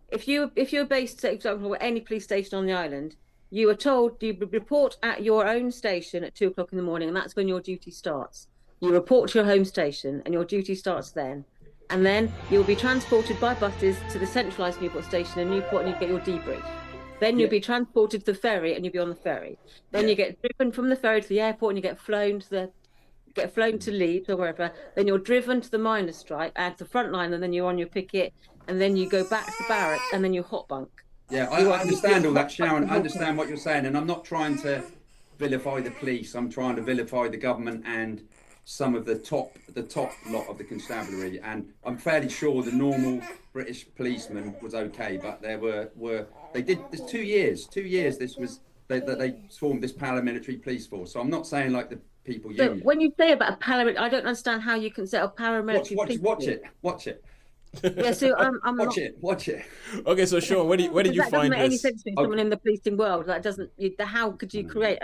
If you were based, for example, at any police station on the island, you were told you report at your own station at 2:00 in the morning, and that's when your duty starts. You report to your home station, and your duty starts then. And then you'll be transported by buses to the centralised Newport station in Newport, and you get your debrief. Then you'll be transported to the ferry, and you'll be on the ferry. Then you get driven from the ferry to the airport, and you get flown to Leeds or wherever. Then you're driven to the miners' strike and to the front line, and then you're on your picket, and then you go back to the barracks, and then you hot bunk. Yeah, I understand all that, Sharon. I understand what you're saying, and I'm not trying to vilify the police. I'm trying to vilify the government and some of the top lot of the constabulary. And I'm fairly sure the normal British policeman was okay, but they did this 2 years. 2 years. This was they formed this paramilitary police force. So I'm not saying like the people. So when you say about a paramilitary, I don't understand how you can set up paramilitary. Watch it. Yeah, so I'm Watch it. Okay, so Shaun, where did you find this? That doesn't make any sense to someone in the policing world. That doesn't. How could you create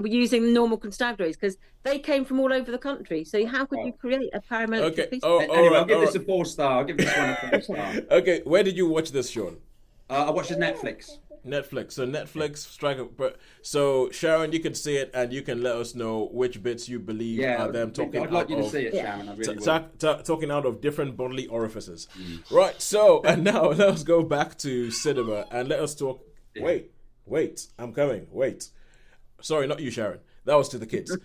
using normal constabularies? Because they came from all over the country. So how could you create a paramilitary police force? Anyway, I'll give this a 4-star. I'll give this one a 4-star. Okay, where did you watch this, Shaun? I watched it Netflix. So Netflix Striker. So Sharon, you can see it, and you can let us know which bits you believe are them talking. I'd like you to see it, Sharon. I really would. Talking out of different bodily orifices. Right. So and now let us go back to cinema and let us talk. Yeah. Wait. I'm coming. Wait. Sorry, not you, Sharon. That was to the kids.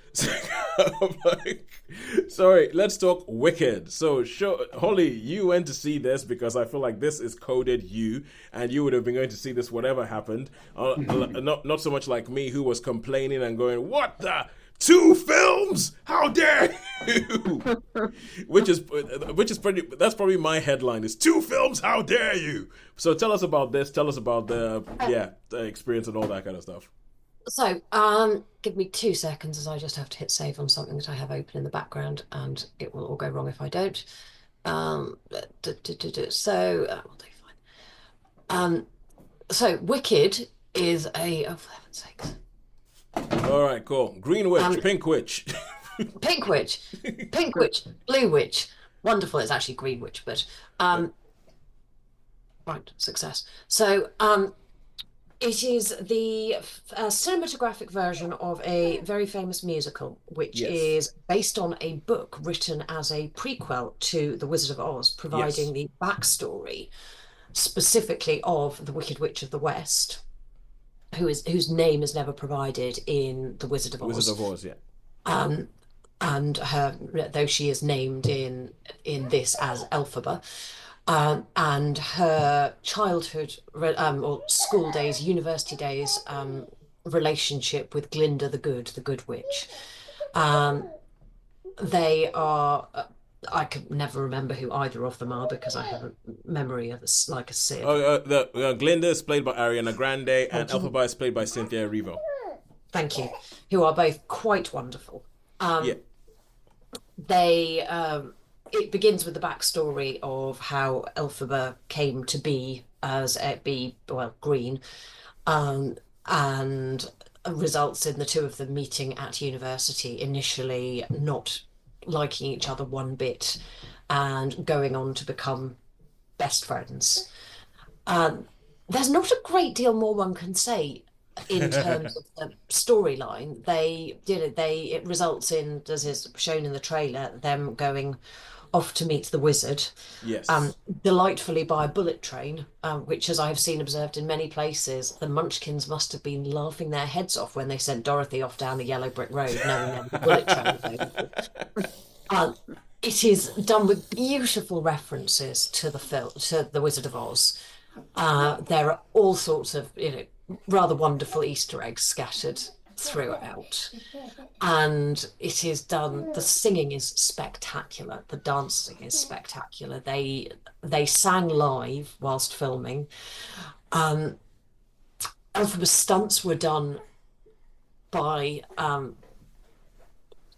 Sorry, let's talk Wicked. So, Holly, you went to see this because I feel like this is coded you, and you would have been going to see this whatever happened. Not so much like me, who was complaining and going, "What the 2 films? How dare you?" which is pretty. That's probably my headline: is 2 films? How dare you? So, tell us about this. Tell us about the experience and all that kind of stuff. So, give me 2 seconds as I just have to hit save on something that I have open in the background, and it will all go wrong if I don't. So, we'll do fine. So Wicked is oh, for heaven's sakes. All right, cool. Green Witch, Pink Witch. Pink Witch, Blue Witch. Wonderful. It's actually Green Witch, but Right, success. So, it is the cinematographic version of a very famous musical, which Yes. is based on a book written as a prequel to The Wizard of Oz, providing Yes. the backstory specifically of the Wicked Witch of the West, whose name is never provided in The Wizard of Wizard Oz. of Oz, yeah. Um, and her, though she is named in this as Elphaba, and her childhood or school days, university days, relationship with Glinda the Good Witch. They are. I could never remember who either of them are because I have a memory of like a sieve. Glinda is played by Ariana Grande, and Elphaba is played by Cynthia Erivo. Thank you. Who are both quite wonderful. Yeah. They it begins with the backstory of how Elphaba came to be as green, and results in the two of them meeting at university, initially not liking each other one bit and going on to become best friends. There's not a great deal more one can say in terms of the storyline. It results in, as is shown in the trailer, them going off to meet the wizard, Yes. delightfully by a bullet train, which, as I have seen observed in many places, the Munchkins must have been laughing their heads off when they sent Dorothy off down the yellow brick road, knowing there was a bullet train. It is done with beautiful references to the film, to The Wizard of Oz. There are all sorts of, rather wonderful Easter eggs scattered throughout, and it is done. The singing is spectacular. The dancing is spectacular. They sang live whilst filming. Elphaba's stunts were done by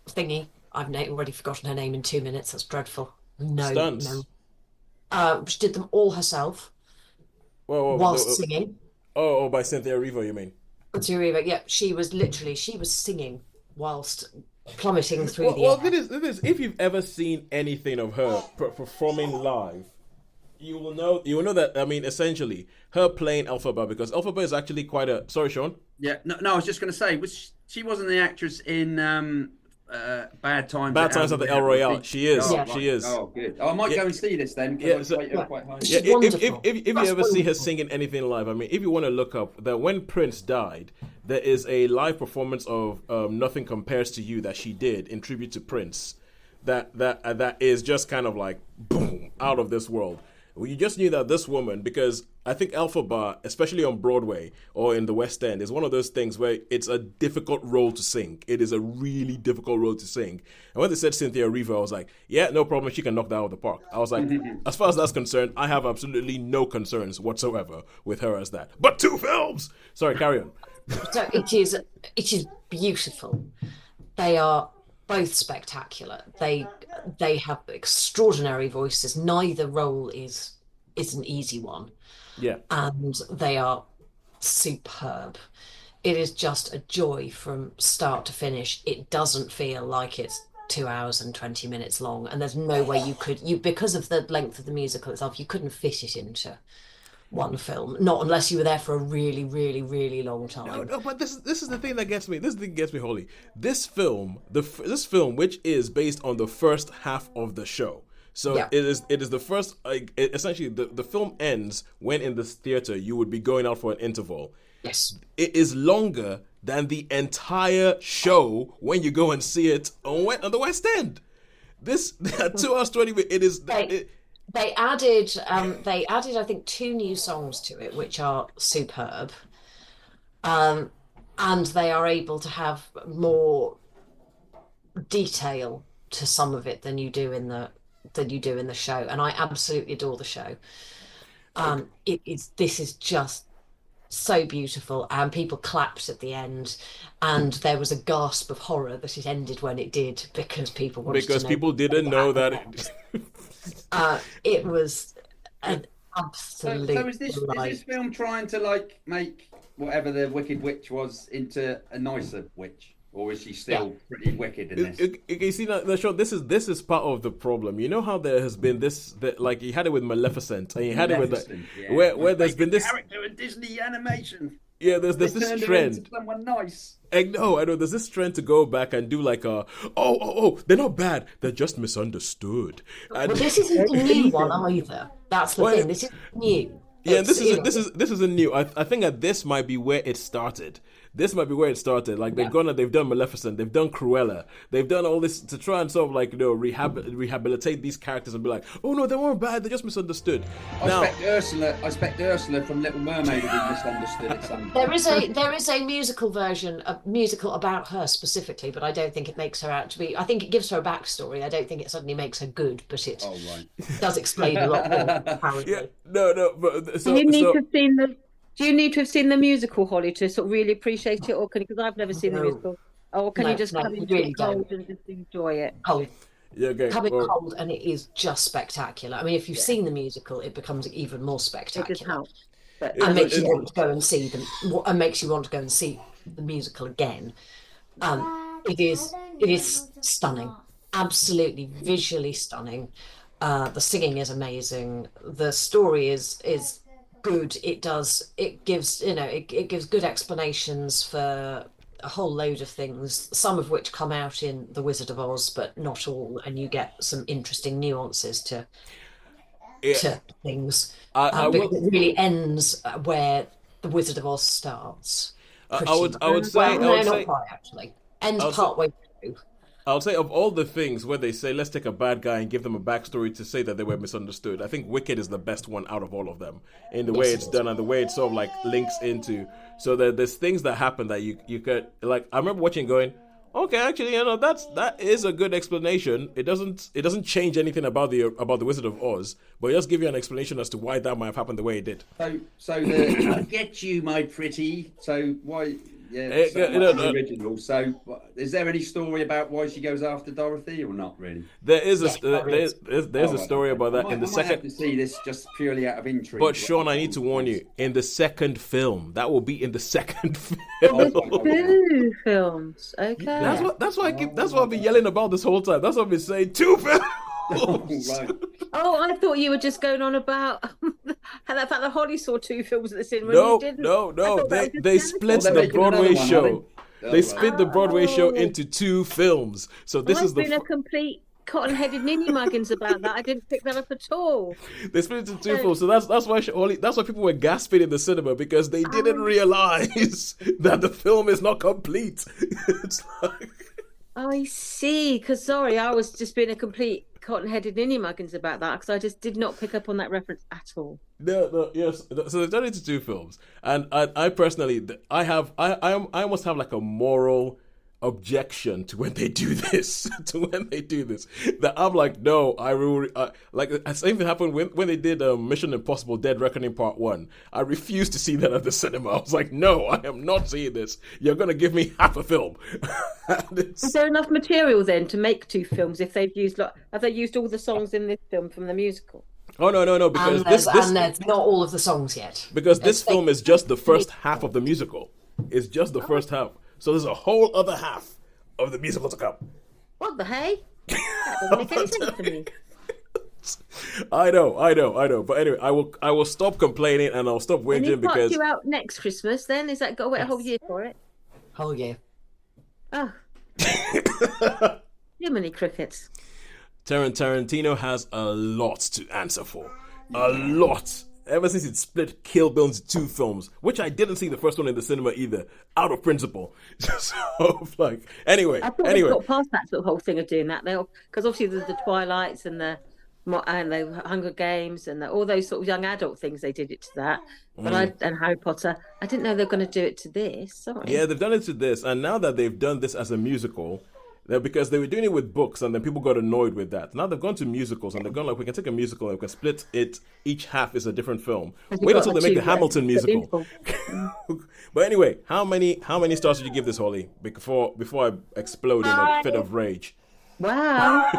thingy. I've already forgotten her name in 2 minutes. That's dreadful. Stunts. She did them all herself whilst singing. Oh, by Cynthia Erivo, you mean? Yeah, she was singing whilst plummeting through the air. It is. If you've ever seen anything of her performing live, you will know that. I mean, essentially, her playing Elphaba, because Elphaba is actually quite a. Sorry, Sean. Yeah, no, I was just going to say, she wasn't the actress in Bad Times. Bad Times at the El Royale. She is. Oh, She is. Oh, good. Oh, I might go and see this then. Yeah, Quite high. Yeah, Wonderful. if you ever see her singing anything live, I mean, if you want to look up that when Prince died, there is a live performance of "Nothing Compares to You" that she did in tribute to Prince. That is just kind of like boom, out of this world. Well, you just knew that this woman, because I think Elphaba, especially on Broadway or in the West End, is one of those things where it's a difficult role to sing. It is a really difficult role to sing. And when they said Cynthia Erivo, I was like, yeah, no problem. She can knock that out of the park. I was like, as far as that's concerned, I have absolutely no concerns whatsoever with her as that. But 2 films! Sorry, carry on. So it is beautiful. They are both spectacular. They have extraordinary voices. Neither role is an easy one. Yeah. And they are superb. It is just a joy from start to finish. It doesn't feel like it's 2 hours and 20 minutes long, and there's no way you because of the length of the musical itself, you couldn't fit it into one film, not unless you were there for a really, really, really long time. No, but this is the thing that gets me. This thing gets me, Holly. This film, which is based on the first half of the show. So Yeah. it is the first. Essentially, the film ends when in this theater you would be going out for an interval. Yes. It is longer than the entire show when you go and see it on the West End. This 2 hours 20 minutes. It is. They added, I think, 2 new songs to it, which are superb. And they are able to have more detail to some of it than you do in the show. And I absolutely adore the show. This is just so beautiful, and people clapped at the end, and there was a gasp of horror that it ended when it did, because people wanted to know people didn't know that. It was an absolute So is this film trying to make whatever the Wicked Witch was into a nicer witch? or is she still pretty wicked in this? You see, Sean, this is part of the problem. You know how there has been this, that, like you had it with Maleficent, and you had it with where there's been this character in Disney animation. Yeah, there's this trend. Someone nice. I know. There's this trend to go back and do like they're not bad. They're just misunderstood. And Well, this isn't a new one either. That's the thing. This is new. yeah, this is new. I think that this might be where it started. Like they've done Maleficent, they've done Cruella, they've done all this to try and sort of like rehabilitate these characters and be like, oh no, they weren't bad, they just misunderstood. I expect Ursula from Little Mermaid to be misunderstood at some point. There is a musical version, a musical about her specifically, but I don't think it makes her out to be. I think it gives her a backstory. I don't think it suddenly makes her good, but it does explain a lot more. Apparently. Yeah, no, but Do you need to have seen the musical, Holly, to sort of really appreciate it, or because I've never seen the musical, or can you just come into it cold and just enjoy it? Oh, yeah, okay. Come in cold, and it is just spectacular. I mean, if you've seen the musical, it becomes even more spectacular. And makes you want to go and see them, and makes you want to go and see the musical again. It is stunning, absolutely visually stunning. The singing is amazing. The story is good. It gives good explanations for a whole load of things, some of which come out in The Wizard of Oz, but not all, and you get some interesting nuances to things. Because it really ends where The Wizard of Oz starts. I would say not quite actually. Ends partway through. I would say of all the things where they say let's take a bad guy and give them a backstory to say that they were misunderstood, I think Wicked is the best one out of all of them in the way it's done and the way it sort of like links into. So there's things that happen that you could like. I remember watching going, okay, actually, that is a good explanation. It doesn't change anything about the Wizard of Oz, but it just give you an explanation as to why that might have happened the way it did. So I get you, my pretty. So why? Yeah, the original. So, is there any story about why she goes after Dorothy, or not really? There is a story about that in the second. I have to see this just purely out of intrigue. But Sean, I need to warn you: in the second film, that will be in the second film. Two films, okay. That's why I've been yelling about this whole time. That's what I've been saying. 2 films. Right. Oh, I thought you were just going on about the fact that Holly saw 2 films at the cinema. No. They split the Broadway show. They split the Broadway show into 2 films. So this is been a complete cotton-headed ninny muggins about that. I didn't pick that up at all. They split it into 2 films. So that's why people were gasping in the cinema, because they didn't realize that the film is not complete. It's like, I see. Because sorry, I was just being a complete cotton-headed ninny muggins about that, because I just did not pick up on that reference at all. No, yes. So they've done it to 2 films, and I personally, I almost have like a moral objection to when they do this. That I'm like, no, I really like. The same thing happened when they did Mission Impossible: Dead Reckoning Part 1. I refused to see that at the cinema. I was like, no, I am not seeing this. You're gonna give me half a film. Is there enough material then to make 2 films if they've used have they used all the songs in this film from the musical? Oh no, because and there's not all of the songs yet. Because this film is just the first half of the musical. It's just the first half. So there's a whole other half of the musical to come. What the hey? That doesn't make any sense to me. I know. But anyway, I will stop complaining and I'll stop whinging because you out next Christmas. Then is that got to wait a whole year for it? Whole year. Oh. Jiminy crickets. Tarantino has a lot to answer for. A lot. Ever since it split Kill Bill into 2 films, which I didn't see the first one in the cinema either, out of principle. So, like, anyway. I thought they got past that sort of whole thing of doing that. Because obviously there's the Twilights and the Hunger Games and all those sort of young adult things. They did it to that. But and Harry Potter, I didn't know they were going to do it to this. Sorry. Yeah, they've done it to this, and now that they've done this as a musical. Because they were doing it with books and then people got annoyed with that. Now they've gone to musicals and they've gone like, we can take a musical and we can split it. Each half is a different film. Wait until they make the Hamilton musical. But anyway, how many stars did you give this, Holly? Before I explode in a fit of rage. Wow.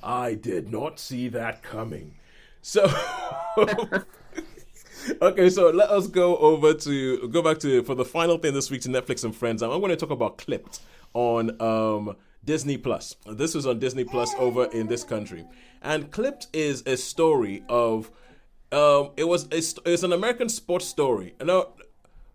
I did not see that coming. So Okay, so let us go back to for the final thing this week to Netflix and Friends. I'm going to talk about Clipped on Disney Plus. This was on Disney Plus over in this country, and Clipped is a story of it's an American sports story. No,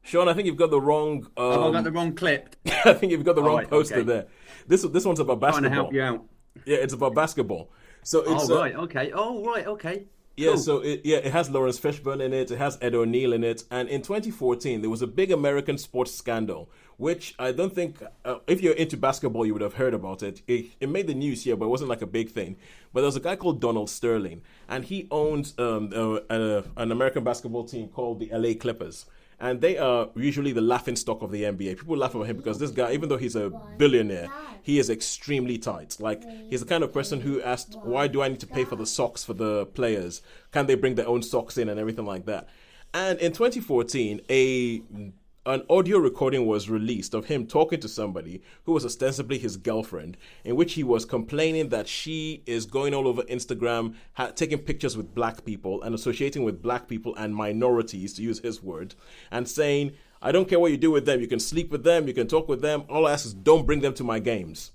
Shaun, I think you've got the wrong. Have I got the wrong clip? I think you've got the wrong right, poster okay. there. This one's about basketball. Trying to help you out. Yeah, it's about basketball. So it's Right, okay. Oh, right, okay. yeah, Cool. so it has Lawrence Fishburne in it. It has Ed O'Neill in it. And in 2014, there was a big American sports scandal, which I don't think, if you're into basketball, you would have heard about it. It made the news here, but it wasn't like a big thing. But there was a guy called Donald Sterling, and he owns an American basketball team called the LA Clippers. And they are usually the laughing stock of the NBA. People laugh at him because this guy, even though he's a billionaire, he is extremely tight. Like, he's the kind of person who asked, why do I need to pay for the socks for the players? Can they bring their own socks in and everything like that? And in 2014, an audio recording was released of him talking to somebody who was ostensibly his girlfriend, in which he was complaining that she is going all over Instagram, taking pictures with black people and associating with black people and minorities, to use his word, and saying, I don't care what you do with them. You can sleep with them. You can talk with them. All I ask is don't bring them to my games.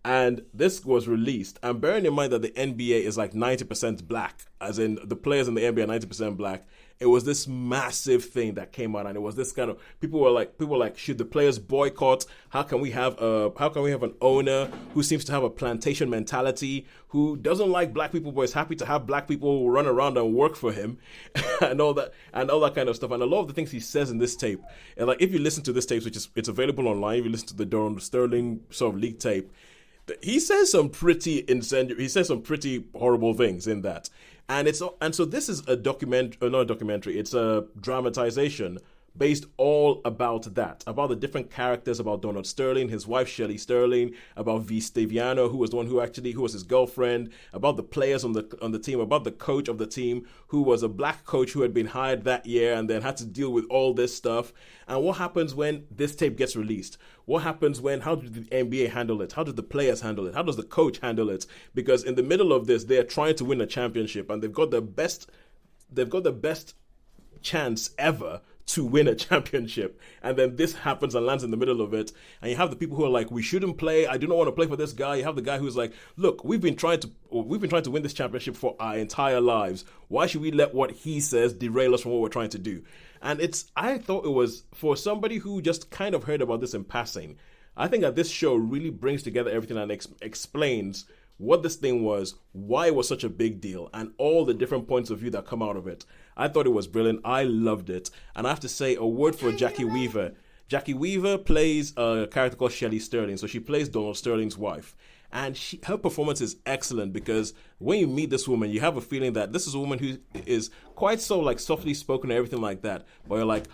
And this was released. And bearing in mind that the NBA is like 90% black, as in the players in the NBA are 90% black, it was this massive thing that came out, and it was this kind of people were like, should the players boycott? How can we have an owner who seems to have a plantation mentality, who doesn't like black people but is happy to have black people run around and work for him, and all that kind of stuff. And a lot of the things he says in this tape, and like if you listen to this tape, it's available online, if you listen to the Donald Sterling sort of leaked tape, he says some pretty horrible things in that. And so this is not a documentary, it's a dramatization based all about that, about the different characters, about Donald Sterling, his wife Shelley Sterling, about V. Staviano, who was the one who was his girlfriend, about the players on the team, about the coach of the team, who was a black coach who had been hired that year and then had to deal with all this stuff. And what happens when this tape gets released? What happens how did the NBA handle it? How did the players handle it? How does the coach handle it? Because in the middle of this, they're trying to win a championship, and they've got the best chance ever to win a championship, and then this happens and lands in the middle of it, and you have the people who are like, we shouldn't play, I do not want to play for this guy. You have the guy who's like, look, we've been trying to win this championship for our entire lives. Why should we let what he says derail us from what we're trying to do? And I thought it was, for somebody who just kind of heard about this in passing, I think that this show really brings together everything and explains what this thing was, why it was such a big deal, and all the different points of view that come out of it. I thought it was brilliant. I loved it. And I have to say a word for Jackie Weaver. Jackie Weaver plays a character called Shelley Sterling. So she plays Donald Sterling's wife. And her performance is excellent, because when you meet this woman, you have a feeling that this is a woman who is quite so like softly spoken and everything like that. But you're like,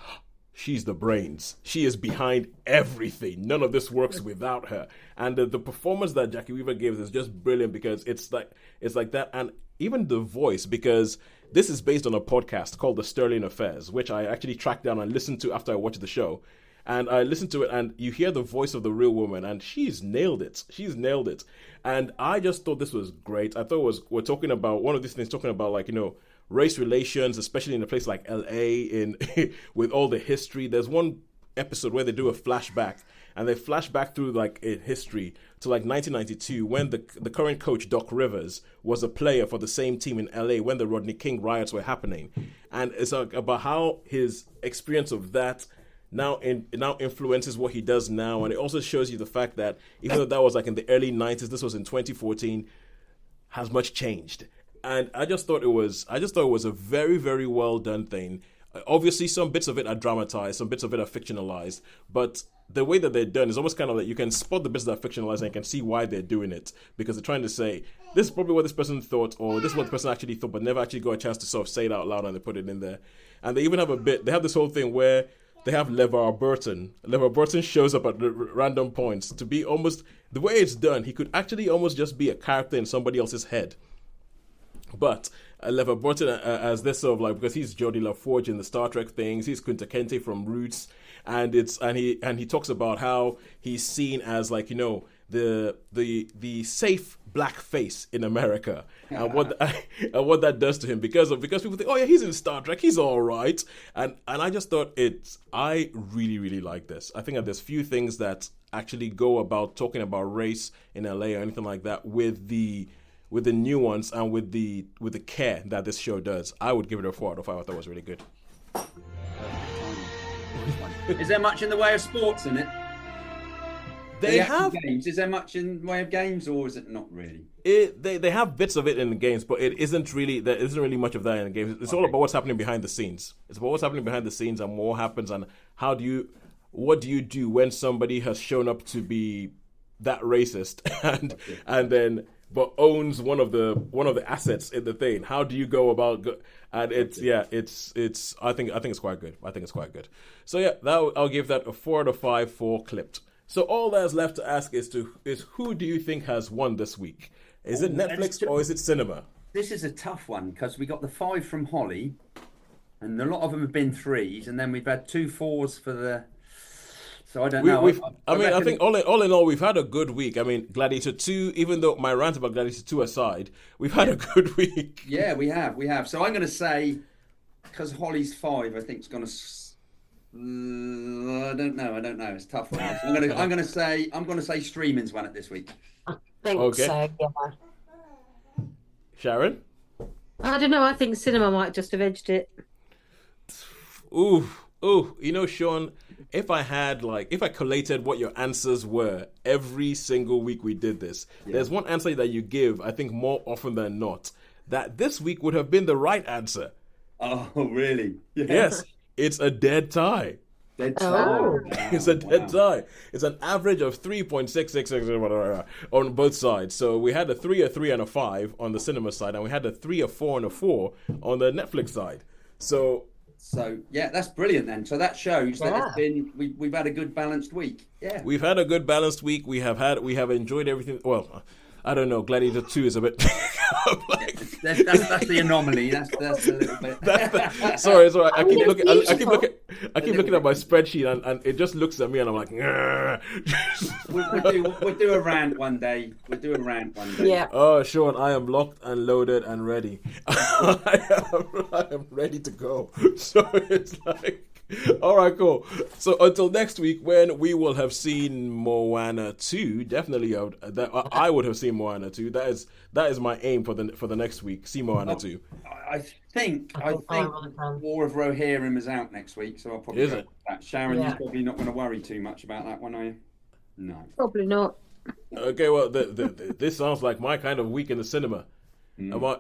she's the brains. She is behind everything. None of this works without her. And the performance that Jackie Weaver gives is just brilliant, because it's like that. And even the voice, because this is based on a podcast called The Sterling Affairs, which I actually tracked down and listened to after I watched the show. And I listened to it, and you hear the voice of the real woman, and she's nailed it. And I just thought this was great. I thought we're talking about one of these things, talking about, like, race relations, especially in a place like LA, with all the history. There's one episode where they do a flashback, and they flash back through like a history to like 1992, when the current coach Doc Rivers was a player for the same team in LA when the Rodney King riots were happening. And it's about how his experience of that now influences what he does now. And it also shows you the fact that even though that was like in the early 90s, this was in 2014, has much changed. And I just thought it was a very, very well done thing. Obviously, some bits of it are dramatized, some bits of it are fictionalized, but the way that they're done is almost kind of like you can spot the bits that are fictionalized and you can see why they're doing it, because they're trying to say, this is probably what this person thought, or this is what the person actually thought, but never actually got a chance to sort of say it out loud, and they put it in there. And they even have they have this whole thing where they have LeVar Burton. LeVar Burton shows up at random points to be almost, the way it's done, he could actually almost just be a character in somebody else's head. But LeVar Burton as this sort of like, because he's Geordie LaForge in the Star Trek things, he's Kunta Kinte from Roots, and he talks about how he's seen as like, the safe black face in America and what that does to him because people think, oh yeah, he's in Star Trek, he's all right, and I just thought I really, really like this. I think that there's few things that actually go about talking about race in LA or anything like that with the nuance and with the care that this show does. I would give it a 4 out of 5. I thought it was really good. Is there much in the way of sports in it? They have games. Is there much in the way of games, or is it not really? They have bits of it in the games, but there isn't really much of that in the games. It's all about what's happening behind the scenes. It's about what's happening behind the scenes and what happens and what do you do when somebody has shown up to be that racist and then but owns one of the assets in the thing. How do you go about and it's I think it's quite good. I think it's quite good. So yeah, I'll give that a 4 out of 5 for Clipped. So all that's left to ask is who do you think has won this week? Is it Netflix or is it cinema? This is a tough one because we got the 5 from Holly, and a lot of them have been 3s, and then we've had 2 4s for the. So I don't know. I think all in all, we've had a good week. I mean, Gladiator 2, even though my rant about Gladiator 2 aside, we've had a good week. Yeah, we have. So I'm going to say, because Holly's 5, I think is going to. I don't know. It's a tough one. I'm going to say streaming's won it this week. I think so. Yeah. Sharon? I don't know. I think cinema might just have edged it. Ooh, Shaun, if I collated what your answers were every single week we did this, there's one answer that you give, I think more often than not, that this week would have been the right answer. Oh, really? Yeah. Yes, it's a dead tie. Dead tie. Oh. It's a dead tie. It's an average of 3.666 on both sides. So we had a 3, a 3, and a 5 on the cinema side, and we had a 3, a 4, and a 4 on the Netflix side. So yeah, that's brilliant then. So that shows that we've had a good balanced week. Yeah, we've had a good balanced week. We have enjoyed everything. Well, I don't know. Gladiator 2 is a bit. That's the anomaly. That's a little bit. Sorry. I keep looking at my spreadsheet and it just looks at me and I'm like. We'll do a rant one day. Yeah. Oh, Shaun, I am locked and loaded and ready. I am ready to go. So it's like. All right, cool. So until next week, when we will have seen Moana 2, definitely I would have seen Moana 2. That is my aim for the next week. See Moana 2. I think War of Rohirrim is out next week, so I'll probably go with that. Sharon, you're probably not going to worry too much about that one, are you? No, probably not. Okay, well, this sounds like my kind of week in the cinema. I don't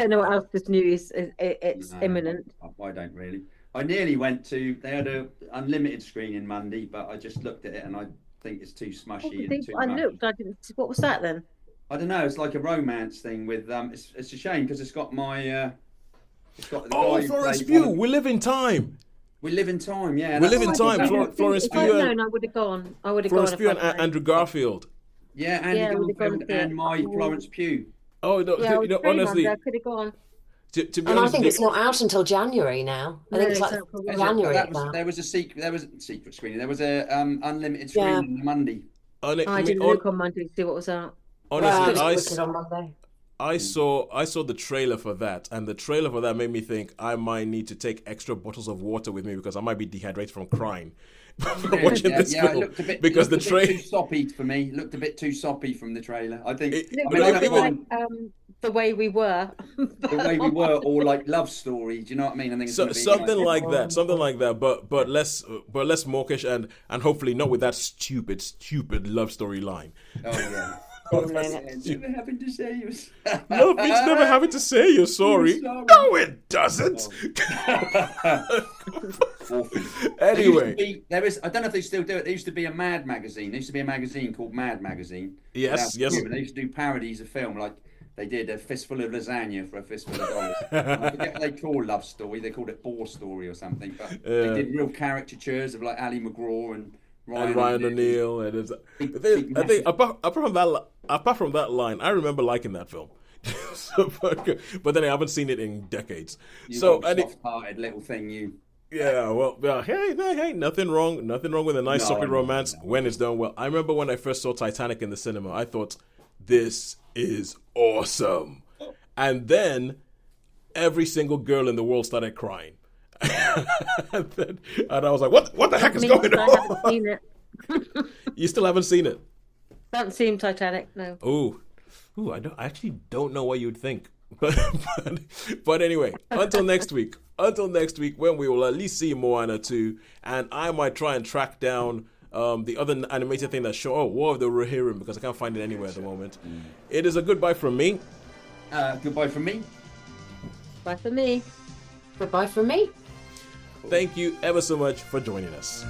know what else this news is. It's imminent. I don't really. I nearly went to. They had a unlimited screening Monday, but I just looked at it and I think it's too smushy and too much. I didn't. What was that then? I don't know. It's like a romance thing with. It's a shame because it's got my. It's got the guy Florence Pugh. We live in time. We live in time. Yeah. We live in time. Florence Pugh. If I'd known, I would have gone. Florence Pugh and Andrew Garfield. Yeah, Andy Garfield and my Florence Pugh. Oh no! Honestly, I could have gone. To be and honest, I think it's not out until January now. I think it's like January. There was a secret screening. There was a unlimited screening on Monday. I didn't look on Monday to see what was out. Honestly, I saw the trailer for that, and the trailer for that made me think I might need to take extra bottles of water with me because I might be dehydrated from crying. Watching this film, it looked a bit, because the trailer too soppy for me. It looked a bit too soppy from the trailer. I think The Way We Were. The Way We Were, or like Love Story. Do you know what I mean? I think it's something like that, but less mawkish and hopefully not with that stupid love story line. Oh yeah. Never having to say you're sorry. Love means never having to say you're sorry. No, it doesn't. Anyway, there is. I don't know if they still do it. There used to be a Mad magazine. There used to be a magazine called Mad Magazine. Yes. They used to do parodies of film, like they did A Fistful of Lasagna for A Fistful of Dollars. I forget what they call Love Story. They called it Bore Story or something. But they did real caricatures of like Ali McGraw and Ryan O'Neal, and I think apart from that line, I remember liking that film. But then I haven't seen it in decades. Soft-hearted little thing, you. Yeah, well, hey, nothing wrong with a nice soppy romance when it's done well. I remember when I first saw Titanic in the cinema, I thought, this is awesome. And then every single girl in the world started crying. and I was like, what the heck is going on? I haven't seen it. You still haven't seen it? I haven't seen Titanic, no. Ooh, I actually don't know what you'd think. But anyway, until next week, when we will at least see Moana 2, and I might try and track down the other animated thing that War of the Rohirrim, because I can't find it anywhere at the moment. It is a goodbye from me. Goodbye from me. Bye for me. Goodbye from me. Thank you ever so much for joining us.